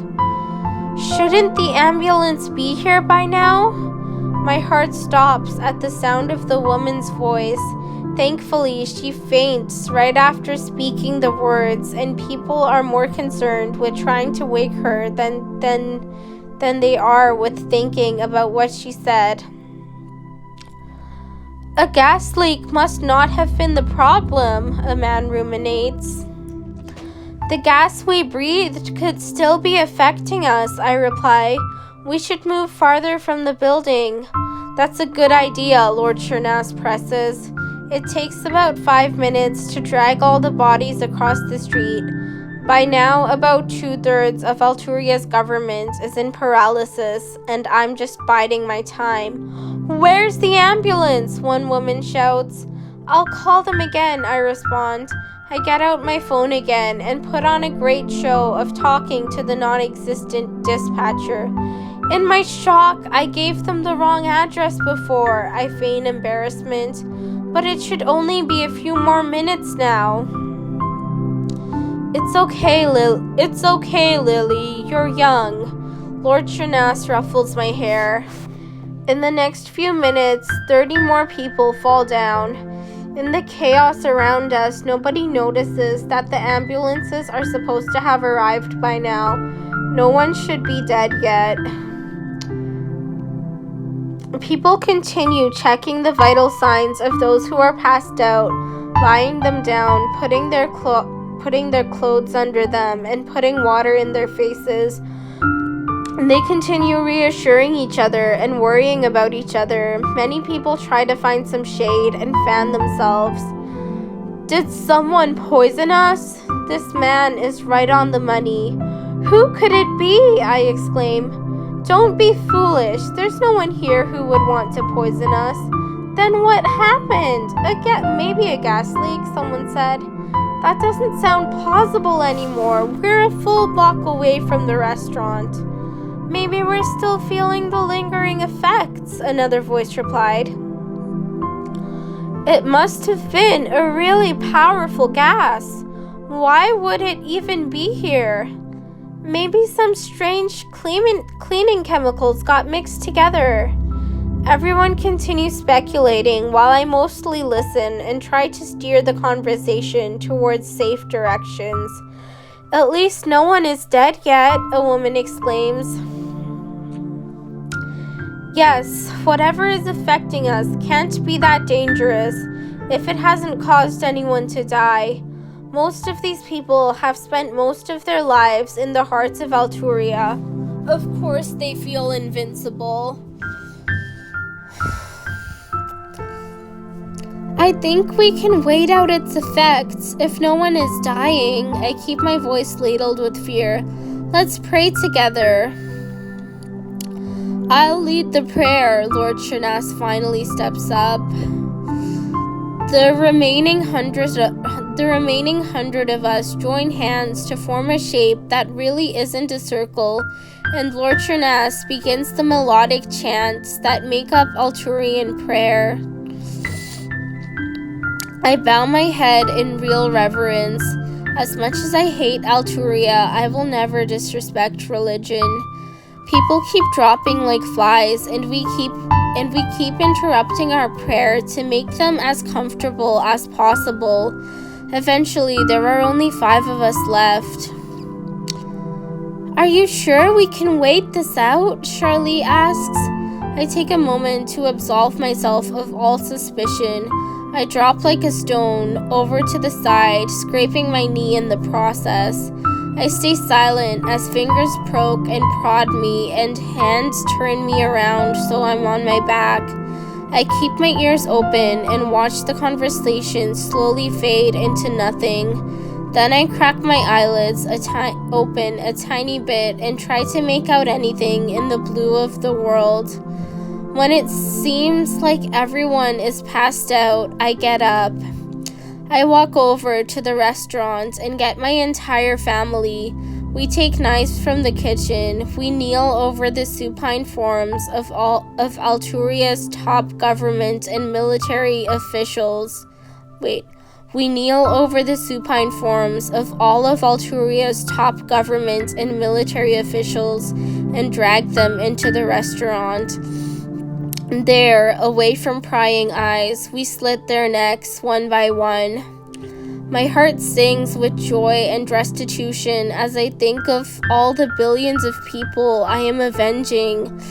Shouldn't the ambulance be here by now? My heart stops at the sound of the woman's voice. Thankfully, she faints right after speaking the words, and people are more concerned with trying to wake her than they are with thinking about what she said. A gas leak must not have been the problem, a man ruminates. The gas we breathed could still be affecting us, I reply. We should move farther from the building. That's a good idea, Lord Chernas presses. It takes about 5 minutes to drag all the bodies across the street. By now, about 2/3 of Alturia's government is in paralysis, and I'm just biding my time. Where's the ambulance? One woman shouts. I'll call them again, I respond. I get out my phone again and put on a great show of talking to the non-existent dispatcher. In my shock, I gave them the wrong address before. I feign embarrassment. But it should only be a few more minutes now. It's okay, Lily. You're young. Lord Chernas ruffles my hair. In the next few minutes, 30 more people fall down. In the chaos around us, nobody notices that the ambulances are supposed to have arrived by now. No one should be dead yet. People continue checking the vital signs of those who are passed out, lying them down, putting their clothes under them, and putting water in their faces. They continue reassuring each other and worrying about each other. Many people try to find some shade and fan themselves. Did someone poison us? This man is right on the money. Who could it be? I exclaim. Don't be foolish. There's no one here who would want to poison us. Then what happened? Maybe a gas leak, someone said. That doesn't sound plausible anymore. We're a full block away from the restaurant. Maybe we're still feeling the lingering effects, another voice replied. It must have been a really powerful gas. Why would it even be here? Maybe some strange cleaning chemicals got mixed together. Everyone continues speculating while I mostly listen and try to steer the conversation towards safe directions. At least no one is dead yet, a woman exclaims. Yes, whatever is affecting us can't be that dangerous if it hasn't caused anyone to die. Most of these people have spent most of their lives in the hearts of Alturia. Of course they feel invincible. I think we can wait out its effects if no one is dying. I keep my voice ladled with fear. Let's pray together. I'll lead the prayer, Lord Chernas finally steps up. The remaining hundred of us join hands to form a shape that really isn't a circle, and Lord Chernas begins the melodic chants that make up Alturian prayer. I bow my head in real reverence. As much as I hate Alturia, I will never disrespect religion. People keep dropping like flies, and we keep interrupting our prayer to make them as comfortable as possible. Eventually, there are only 5 of us left. Are you sure we can wait this out? Charlie asks. I take a moment to absolve myself of all suspicion. I drop like a stone over to the side, scraping my knee in the process. I stay silent as fingers poke and prod me and hands turn me around so I'm on my back. I keep my ears open and watch the conversation slowly fade into nothing. Then I crack my eyelids open a tiny bit and try to make out anything in the blue of the world. When it seems like everyone is passed out, I get up. I walk over to the restaurant and get my entire family. We take knives from the kitchen. We kneel over the supine forms of Alturia's top government and military officials. We kneel over the supine forms of all of Alturia's top government and military officials and drag them into the restaurant. There, away from prying eyes, we slit their necks one by one. My heart sings with joy and restitution as I think of all the billions of people I am avenging.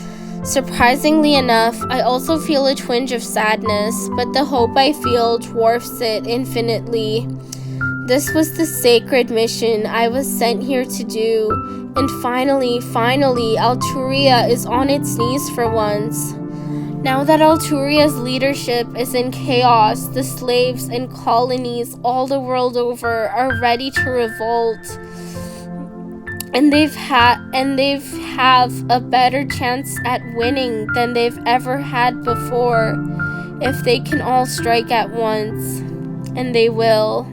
Surprisingly enough, I also feel a twinge of sadness, but the hope I feel dwarfs it infinitely. This was the sacred mission I was sent here to do, and finally, Alturia is on its knees for once. Now that Alturia's leadership is in chaos, the slaves and colonies all the world over are ready to revolt. And they've have a better chance at winning than they've ever had before if they can all strike at once. And they will.